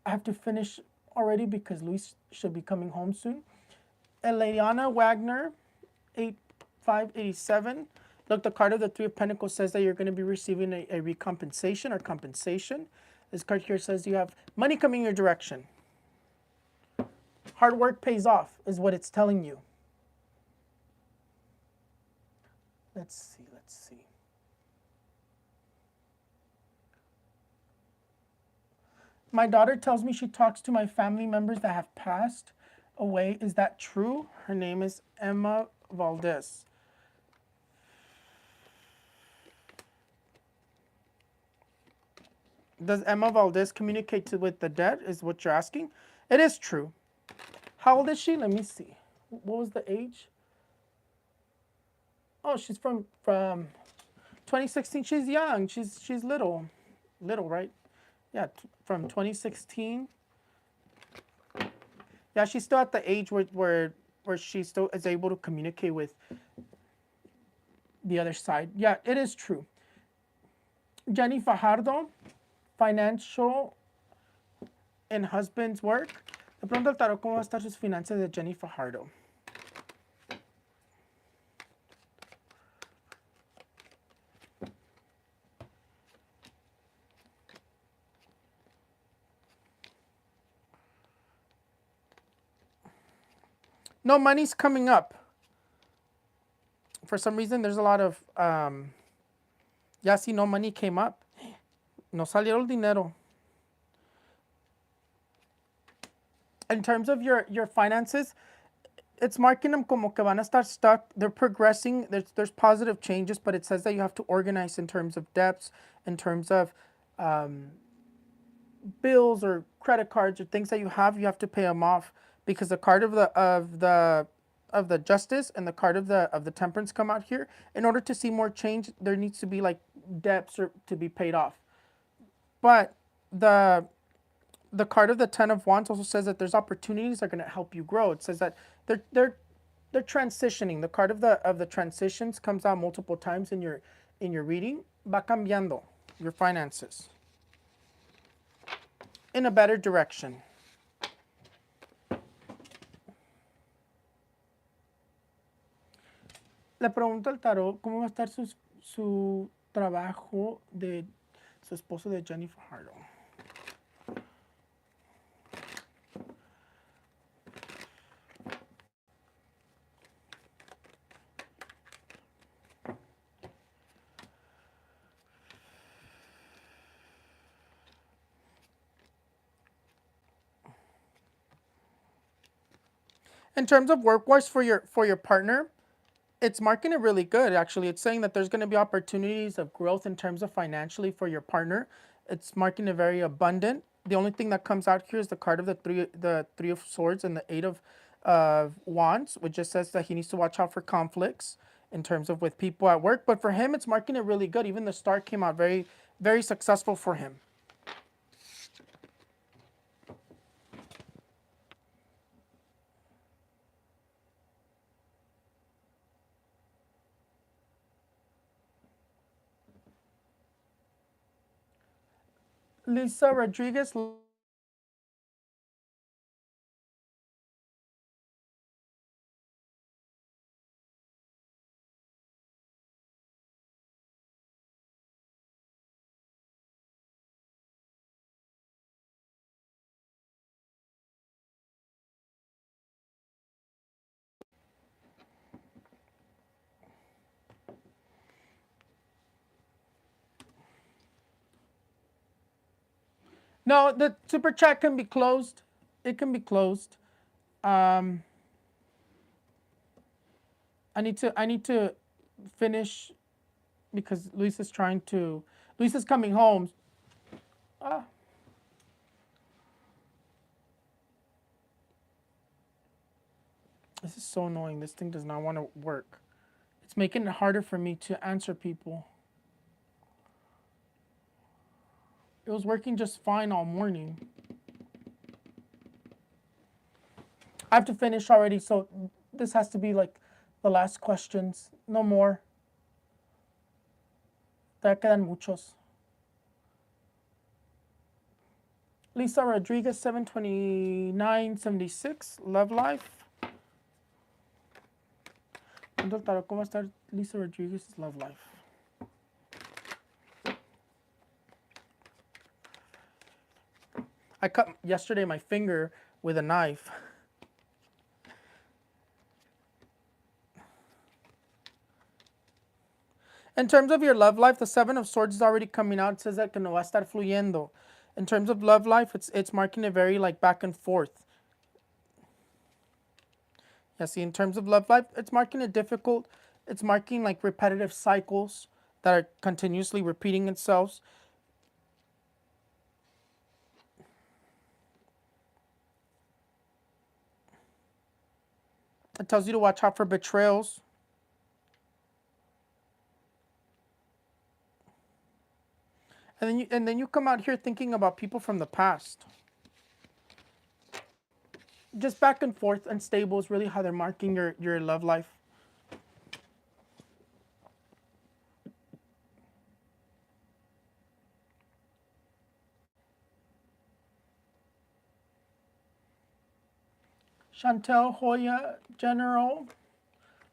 have to finish already because Luis should be coming home soon. Eliana Wagner, 8587. Look, the card of the Three of Pentacles says that you're going to be receiving a recompensation or compensation. This card here says you have money coming your direction. Hard work pays off, is what it's telling you. Let's see. My daughter tells me she talks to my family members that have passed away. Is that true? Her name is Emma Valdez. Does Emma Valdez communicate with the dead? Is what you're asking? It is true. How old is she? Let me see. What was the age? Oh, she's from 2016. She's young. She's little, right? Yeah, from 2016. Yeah, she's still at the age where she still is able to communicate with the other side. Yeah, it is true. Jenny Fajardo, financial and husband's work. De pronto el tarot, ¿cómo va a estar sus finanzas de Jenny Fajardo? No, money's coming up. For some reason, there's a lot of, ya si no money came up. No salió el dinero. In terms of your finances, it's marking them como que van a estar stuck. They're progressing. There's positive changes, but it says that you have to organize in terms of debts, in terms of bills or credit cards or things that you have to pay them off, because the card of the justice and the card of the temperance come out here. In order to see more change, there needs to be like debts or to be paid off. But the card of the Ten of Wands also says that there's opportunities that are going to help you grow. It says that they're transitioning. The card of the transitions comes out multiple times in your reading. Va cambiando your finances in a better direction. Le pregunto al tarot cómo va a estar su trabajo de su esposo de Jenny Fajardo. In terms of work-wise for your partner, it's marking it really good. Actually, it's saying that there's going to be opportunities of growth in terms of financially for your partner. It's marking it very abundant. The only thing that comes out here is the card of the three of swords and the eight of wands, which just says that he needs to watch out for conflicts in terms of with people at work. But for him, it's marking it really good. Even the start came out very, very successful for him. Lisa Rodriguez. No, the super chat can be closed. It can be closed. Um, I need to finish because Luisa's coming home. Ah, this is so annoying. This thing does not want to work. It's making it harder for me to answer people. It was working just fine all morning. I have to finish already, so this has to be like the last questions. No more. Ya quedan muchos. Lisa Rodriguez, 72976, Love Life. ¿Cómo va a estar Lisa Rodriguez's Love Life? I cut yesterday my finger with a knife. In terms of your love life, the Seven of Swords is already coming out. It says that que no va a estar fluyendo. In terms of love life, it's marking it very like back and forth. Yeah, see, in terms of love life, it's marking it difficult. It's marking like repetitive cycles that are continuously repeating themselves. It tells you to watch out for betrayals. And then you come out here thinking about people from the past. Just back and forth, unstable is really how they're marking your love life. Chantel Hoya General.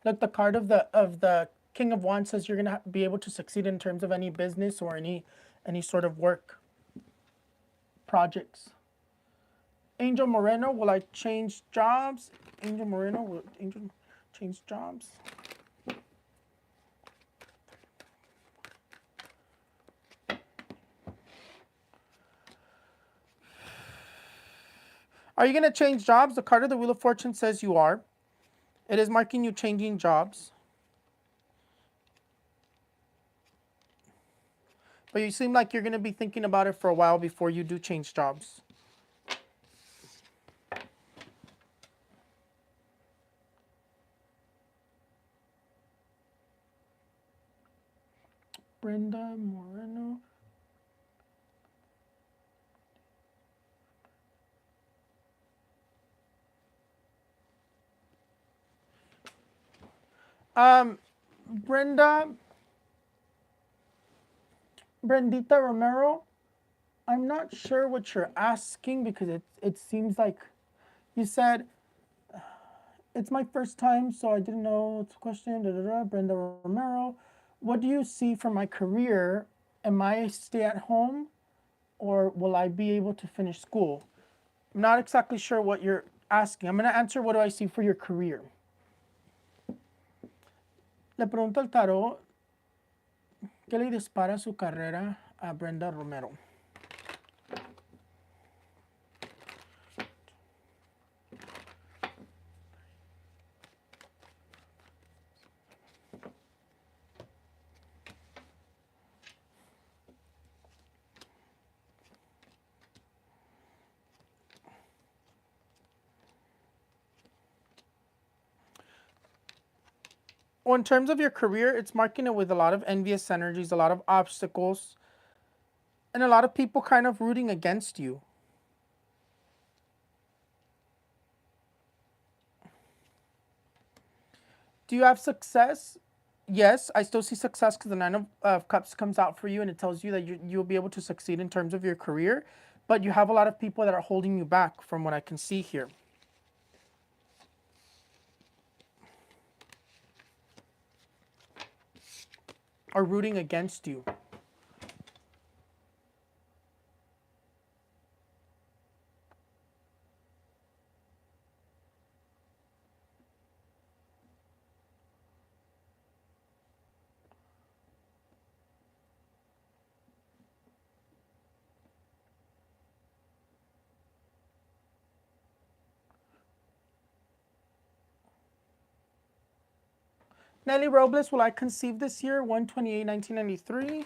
Look, the card of the King of Wands says you're gonna be able to succeed in terms of any business or any sort of work projects. Angel Moreno, will I change jobs? Angel Moreno, will Angel change jobs? Are you gonna change jobs? The card of the Wheel of Fortune says you are. It is marking you changing jobs. But you seem like you're gonna be thinking about it for a while before you do change jobs. Brenda Moreno. Brendita Romero, I'm not sure what you're asking because it seems like you said it's my first time, so I didn't know it's a question. Brenda Romero, what do you see for my career? Am I stay at home, or will I be able to finish school? I'm not exactly sure what you're asking. I'm gonna answer what do I see for your career. Le pregunto al tarot qué le dispara su carrera a Brenda Romero. Well, in terms of your career, it's marking it with a lot of envious energies, a lot of obstacles, and a lot of people kind of rooting against you. Do you have success? Yes, I still see success because the Nine of Cups comes out for you and it tells you that you'll be able to succeed in terms of your career, but you have a lot of people that are holding you back from what I can see here. Are rooting against you. Nelly Robles, will I conceive this year? 1/28/1993.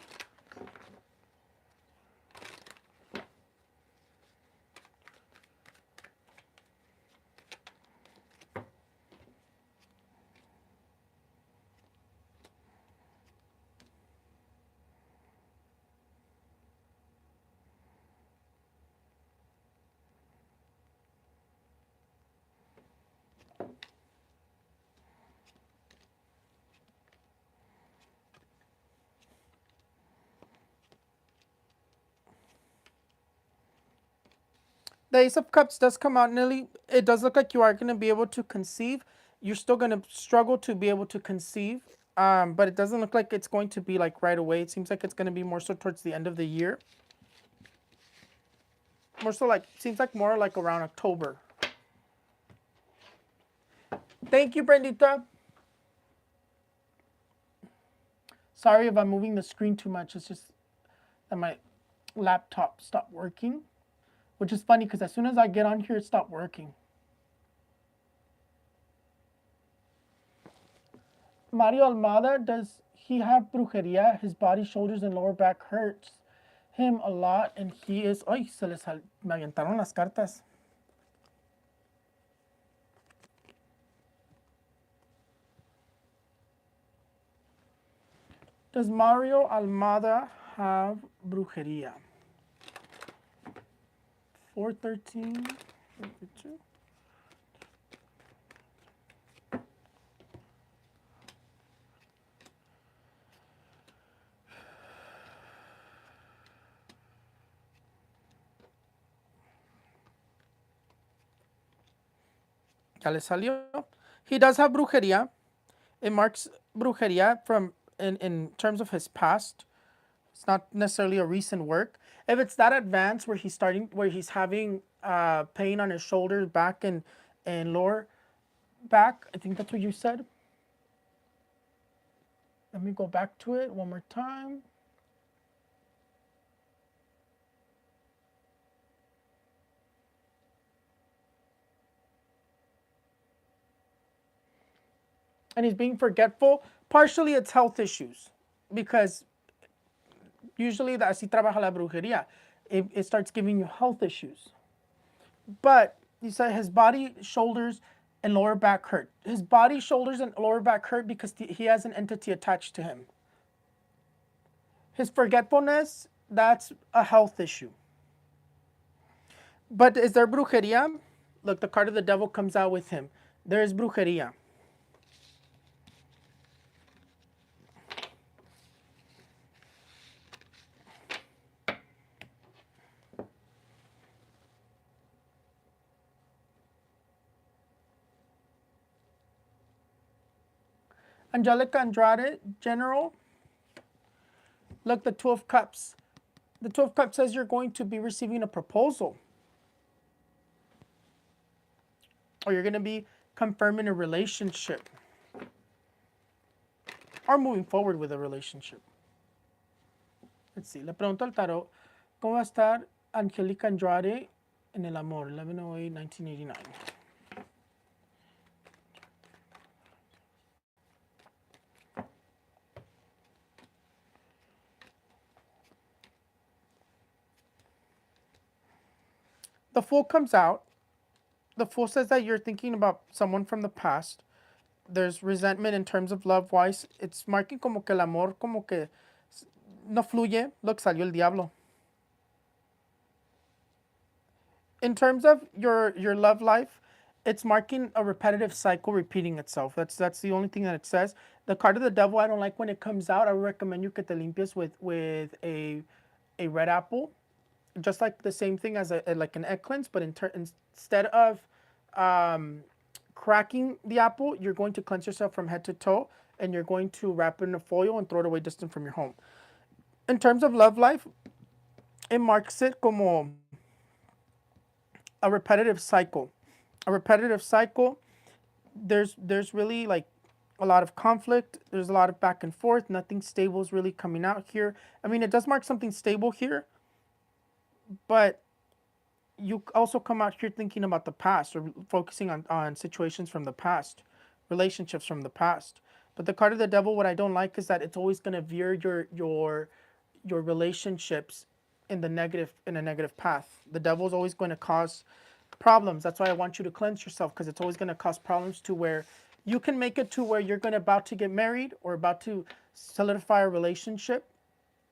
The Ace of Cups does come out, Nelly. It does look like you are going to be able to conceive. You're still going to struggle to be able to conceive, but it doesn't look like it's going to be like right away. It seems like it's going to be more so towards the end of the year. More so like, seems like more like around October. Thank you, Brendita. Sorry if I'm moving the screen too much. It's just that my laptop stopped working, which is funny because as soon as I get on here, it stopped working. Mario Almada, does he have brujeria? His body, shoulders, and lower back hurts him a lot, and he is... Ay, me aventaron las cartas. Does Mario Almada have brujería? 413. Ya le salió. He does have brujería. It marks brujería from in terms of his past. It's not necessarily a recent work. If it's that advanced where he's having pain on his shoulders, back, and lower back, I think that's what you said. Let me go back to it one more time. And he's being forgetful. Partially it's health issues because usually así trabaja la brujería. It starts giving you health issues. But he said his body, shoulders, and lower back hurt. His body, shoulders, and lower back hurt because he has an entity attached to him. His forgetfulness, that's a health issue. But is there brujería? Look, the card of the devil comes out with him. There is brujería. Angelica Andrade, General. Look, the Two of Cups. The Two of Cups says you're going to be receiving a proposal. Or you're going to be confirming a relationship. Or moving forward with a relationship. Let's see. Le pregunto al tarot, ¿cómo va a estar Angelica Andrade en el amor? 11/08/1989. The Fool comes out. The Fool says that you're thinking about someone from the past. There's resentment in terms of love-wise. It's marking como que el amor como que no fluye. Look, salió el diablo. In terms of your love life, it's marking a repetitive cycle repeating itself. That's the only thing that it says. The card of the devil, I don't like when it comes out. I would recommend you que te limpies with a red apple. Just like the same thing as like an egg cleanse, but instead of cracking the apple, you're going to cleanse yourself from head to toe, and you're going to wrap it in a foil and throw it away distant from your home. In terms of love life, it marks it como a repetitive cycle. A repetitive cycle. There's really like a lot of conflict. There's a lot of back and forth. Nothing stable is really coming out here. I mean, it does mark something stable here, but you also come out here thinking about the past or focusing on situations from the past, relationships from the past. But the card of the devil, what I don't like is that it's always going to veer your relationships in a negative path. The devil is always going to cause problems. That's why I want you to cleanse yourself, because it's always going to cause problems to where you can make it to where you're about to get married or about to solidify a relationship,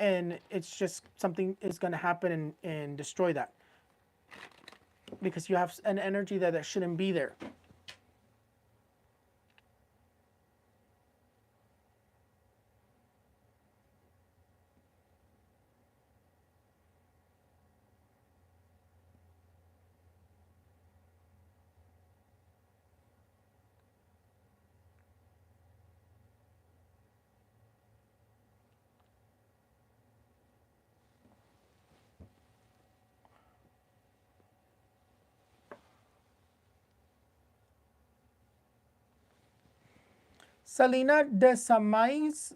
and it's just something is going to happen and destroy that because you have an energy that shouldn't be there. Selena Desamais,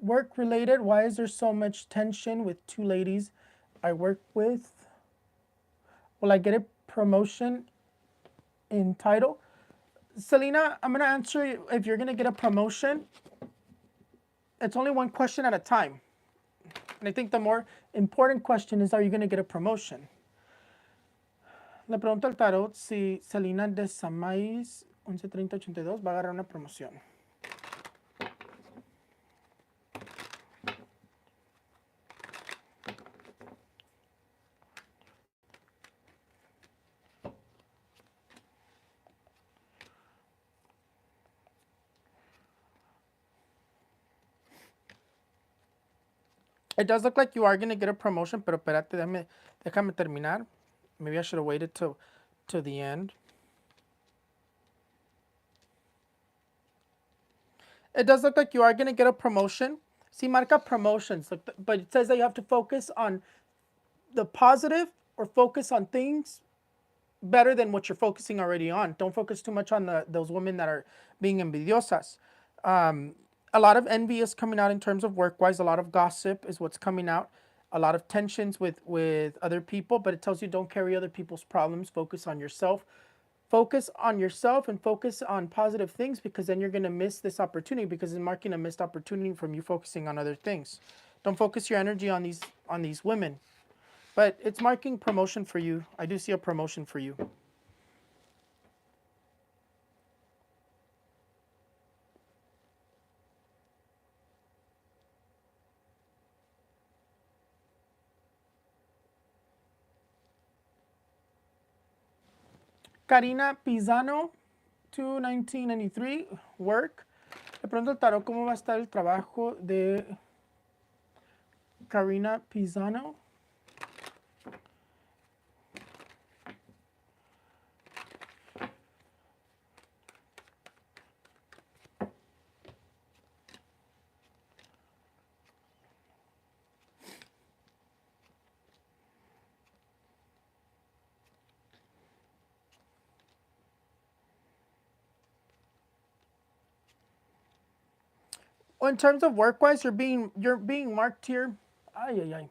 work related. Why is there so much tension with two ladies I work with? Will I get a promotion in title? Selena, I'm going to answer if you're going to get a promotion. It's only one question at a time. And I think the more important question is, are you going to get a promotion? Le pregunto al tarot si Selena Desamais 113082 va a agarrar una promoción. It does look like you are going to get a promotion, pero espérate, déjame terminar. Maybe I should have waited to the end. It does look like you are going to get a promotion. See, marca promotions, but it says that you have to focus on the positive or focus on things better than what you're focusing already on. Don't focus too much on those women that are being envidiosas. A lot of envy is coming out in terms of work-wise. A lot of gossip is what's coming out. A lot of tensions with other people, but it tells you don't carry other people's problems. Focus on yourself. Focus on yourself and focus on positive things, because then you're going to miss this opportunity, because it's marking a missed opportunity from you focusing on other things. Don't focus your energy on these women. But it's marking promotion for you. I do see a promotion for you. Karina Pisano, 1993, work. De pronto el tarot, ¿cómo va a estar el trabajo de Karina Pisano? Well, in terms of work-wise, you're being marked here. Ay, ay, ay.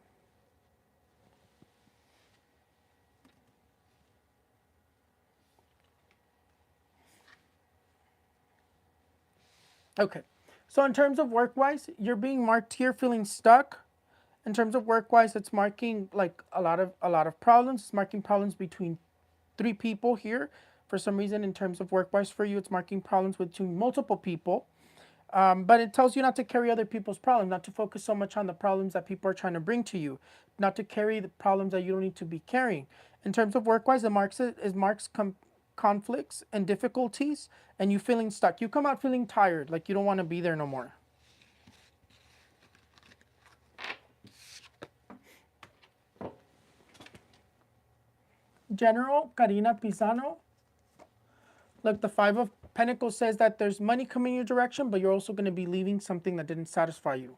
Okay. So in terms of work-wise, you're being marked here feeling stuck. In terms of work-wise, it's marking like a lot of problems. It's marking problems between 3 people here. For some reason, in terms of work-wise for you, it's marking problems between multiple people. But it tells you not to carry other people's problems, not to focus so much on the problems that people are trying to bring to you, not to carry the problems that you don't need to be carrying. In terms of work-wise, it marks conflicts and difficulties, and you feeling stuck. You come out feeling tired, like you don't want to be there no more. General Karina Pisano. Look, the Five of Pentacles says that there's money coming your direction, but you're also going to be leaving something that didn't satisfy you.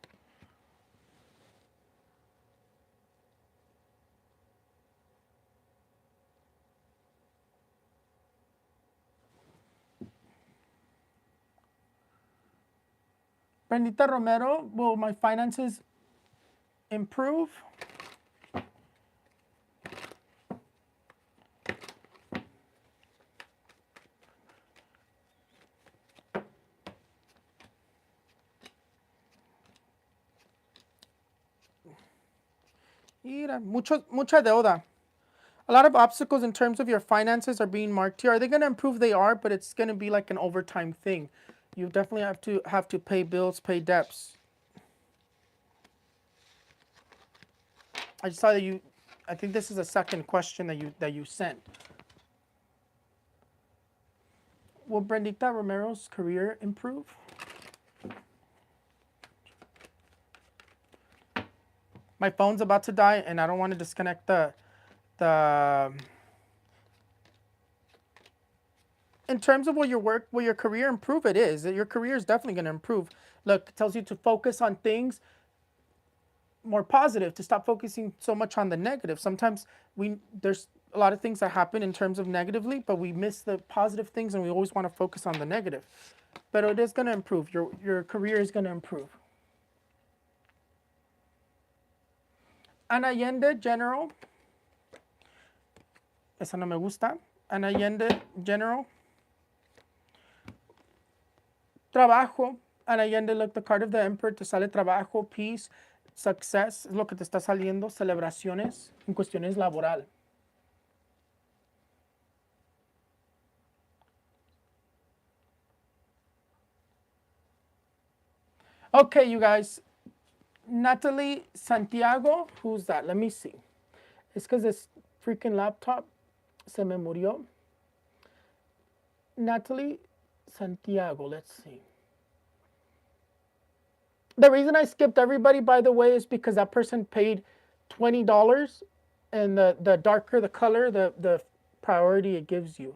Brendita Romero, will my finances improve? Mira, mucha deuda. A lot of obstacles in terms of your finances are being marked here. Are they going to improve? They are, but it's going to be like an overtime thing. You definitely have to pay bills, pay debts. I saw that you. I think this is a second question that you sent. Will Brendita Romero's career improve? My phone's about to die, and I don't want to disconnect the. In terms of will your career improve? It is. Your career is definitely going to improve. Look, it tells you to focus on things more positive, to stop focusing so much on the negative. Sometimes there's a lot of things that happen in terms of negatively, but we miss the positive things, and we always want to focus on the negative. But it is going to improve. Your career is going to improve. Ana Allende, General. Esa no me gusta. Ana Allende, General. Trabajo. Ana Allende, look, the card of the Emperor, te sale trabajo, peace, success, es lo que te está saliendo, celebraciones en cuestiones laboral. Okay, you guys. Natalie Santiago, who's that? Let me see. It's because this freaking laptop se me murió. Natalie Santiago, let's see. The reason I skipped everybody, by the way, is because that person paid $20, and the darker the color, the priority it gives you.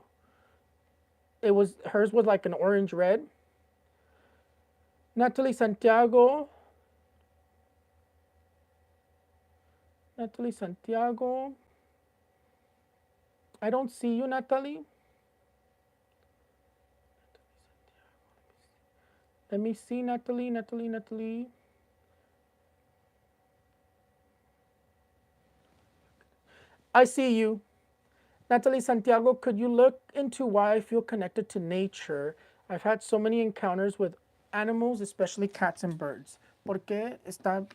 It was hers was like an orange red. Natalie Santiago. Natalie Santiago. I don't see you, Natalie. Let me see, Natalie, Natalie, Natalie. I see you. Natalie Santiago, could you look into why I feel connected to nature? I've had so many encounters with animals, especially cats and birds. ¿Por qué está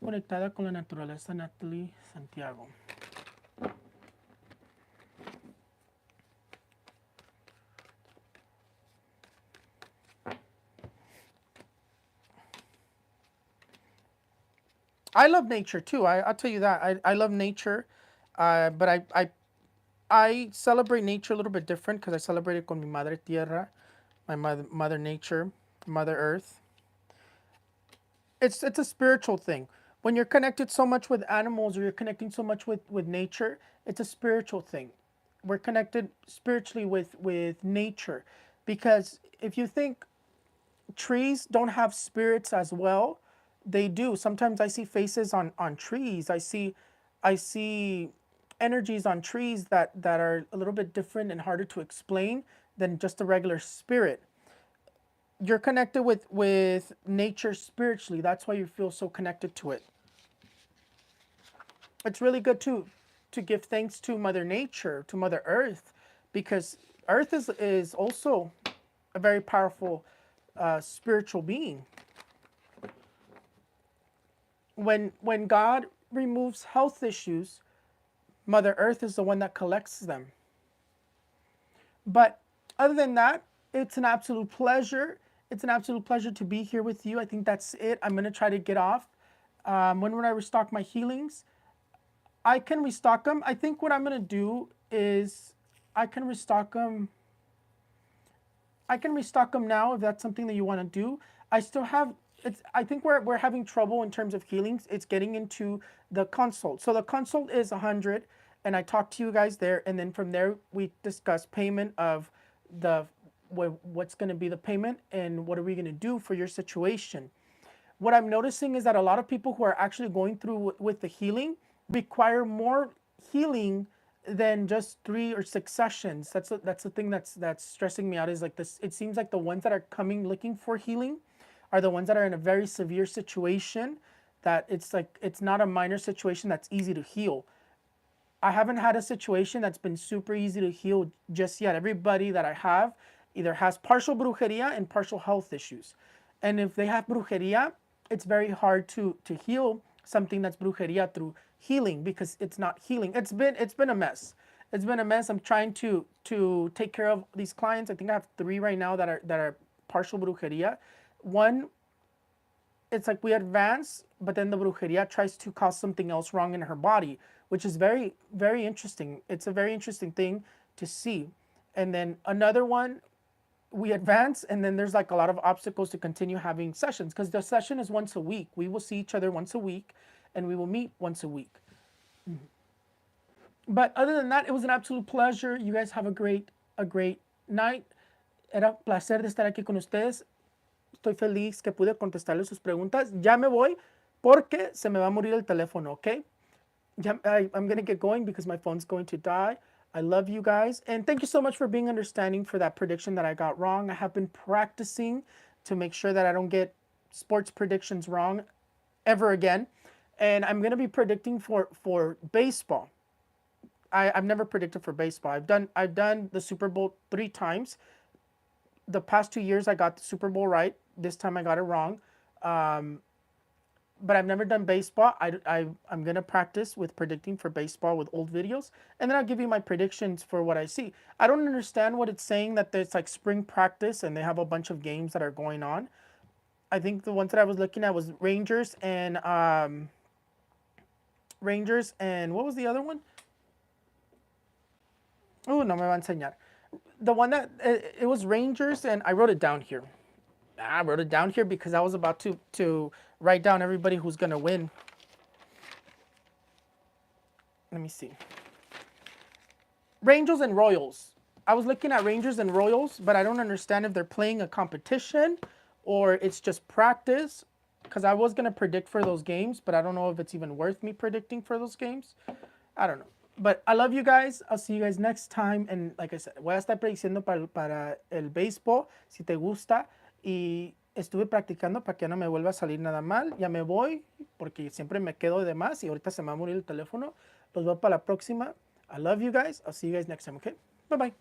conectada con la naturaleza, Natalie Santiago? I love nature too. I'll tell you that. I love nature, but I celebrate nature a little bit different because I celebrate it con mi madre tierra, my mother nature, Mother Earth. It's a spiritual thing. When you're connected so much with animals or you're connecting so much with nature, it's a spiritual thing. We're connected spiritually with nature, because if you think trees don't have spirits as well, they do. Sometimes I see faces on trees. I see energies on trees that are a little bit different and harder to explain than just a regular spirit. You're connected with nature spiritually. That's why you feel so connected to it. It's really good to give thanks to Mother Nature, to Mother Earth, because Earth is also a very powerful spiritual being. When God removes health issues, Mother Earth is the one that collects them. But other than that, it's an absolute pleasure. It's an absolute pleasure to be here with you. I think that's it. I'm gonna try to get off. When would I restock my healings? I can restock them. I think what I'm gonna do is I can restock them. I can restock them now if that's something that you want to do. I still have. It's. I think we're having trouble in terms of healings. It's getting into the consult. So the consult is 100, and I talk to you guys there, and then from there we discuss payment of the what's going to be the payment and what are we going to do for your situation. What I'm noticing is that a lot of people who are actually going through with the healing require more healing than just 3 or 6 sessions. That's the thing that's stressing me out, is like this. It seems like the ones that are coming looking for healing are the ones that are in a very severe situation, that it's like it's not a minor situation that's easy to heal. I haven't had a situation that's been super easy to heal just yet. Everybody that I have either has partial brujeria and partial health issues. And if they have brujeria, it's very hard to heal something that's brujeria through healing, because it's not healing. It's been a mess. It's been a mess. I'm trying to take care of these clients. I think I have 3 right now that are partial brujeria. One, it's like we advance, but then the brujeria tries to cause something else wrong in her body, which is very, very interesting. It's a very interesting thing to see. And then another one, we advance, and then there's like a lot of obstacles to continue having sessions, because the session is once a week. We will see each other once a week, and we will meet once a week. But other than that, it was an absolute pleasure. You guys have a great night. Era un placer de estar aquí con ustedes. Estoy feliz que pude contestarle sus preguntas. Ya me voy porque se me va a morir el teléfono, ¿ok? I'm going to get going because my phone's going to die. I love you guys. And thank you so much for being understanding for that prediction that I got wrong. I have been practicing to make sure that I don't get sports predictions wrong ever again. And I'm going to be predicting for baseball. I've never predicted for baseball. I've done the Super Bowl 3 times. The past 2 years I got the Super Bowl right. This time I got it wrong. But I've never done baseball. I'm going to practice with predicting for baseball with old videos. And then I'll give you my predictions for what I see. I don't understand what it's saying that there's like spring practice and they have a bunch of games that are going on. I think the ones that I was looking at was Rangers and what was the other one? Oh, no me va a enseñar. The one that, it was Rangers, and I wrote it down here. I wrote it down here because I was about to write down everybody who's gonna win. Let me see. Rangers and Royals. I was looking at Rangers and Royals, but I don't understand if they're playing a competition or it's just practice. Because I was gonna predict for those games, but I don't know if it's even worth me predicting for those games. I don't know. But I love you guys. I'll see you guys next time. And like I said, voy a estar prediciendo para el béisbol, si te gusta. Y estuve practicando para que no me vuelva a salir nada mal. Ya me voy, porque siempre me quedo de más y ahorita se me va a morir el teléfono. Los veo para la próxima. I love you guys. I'll see you guys next time, okay? Bye-bye.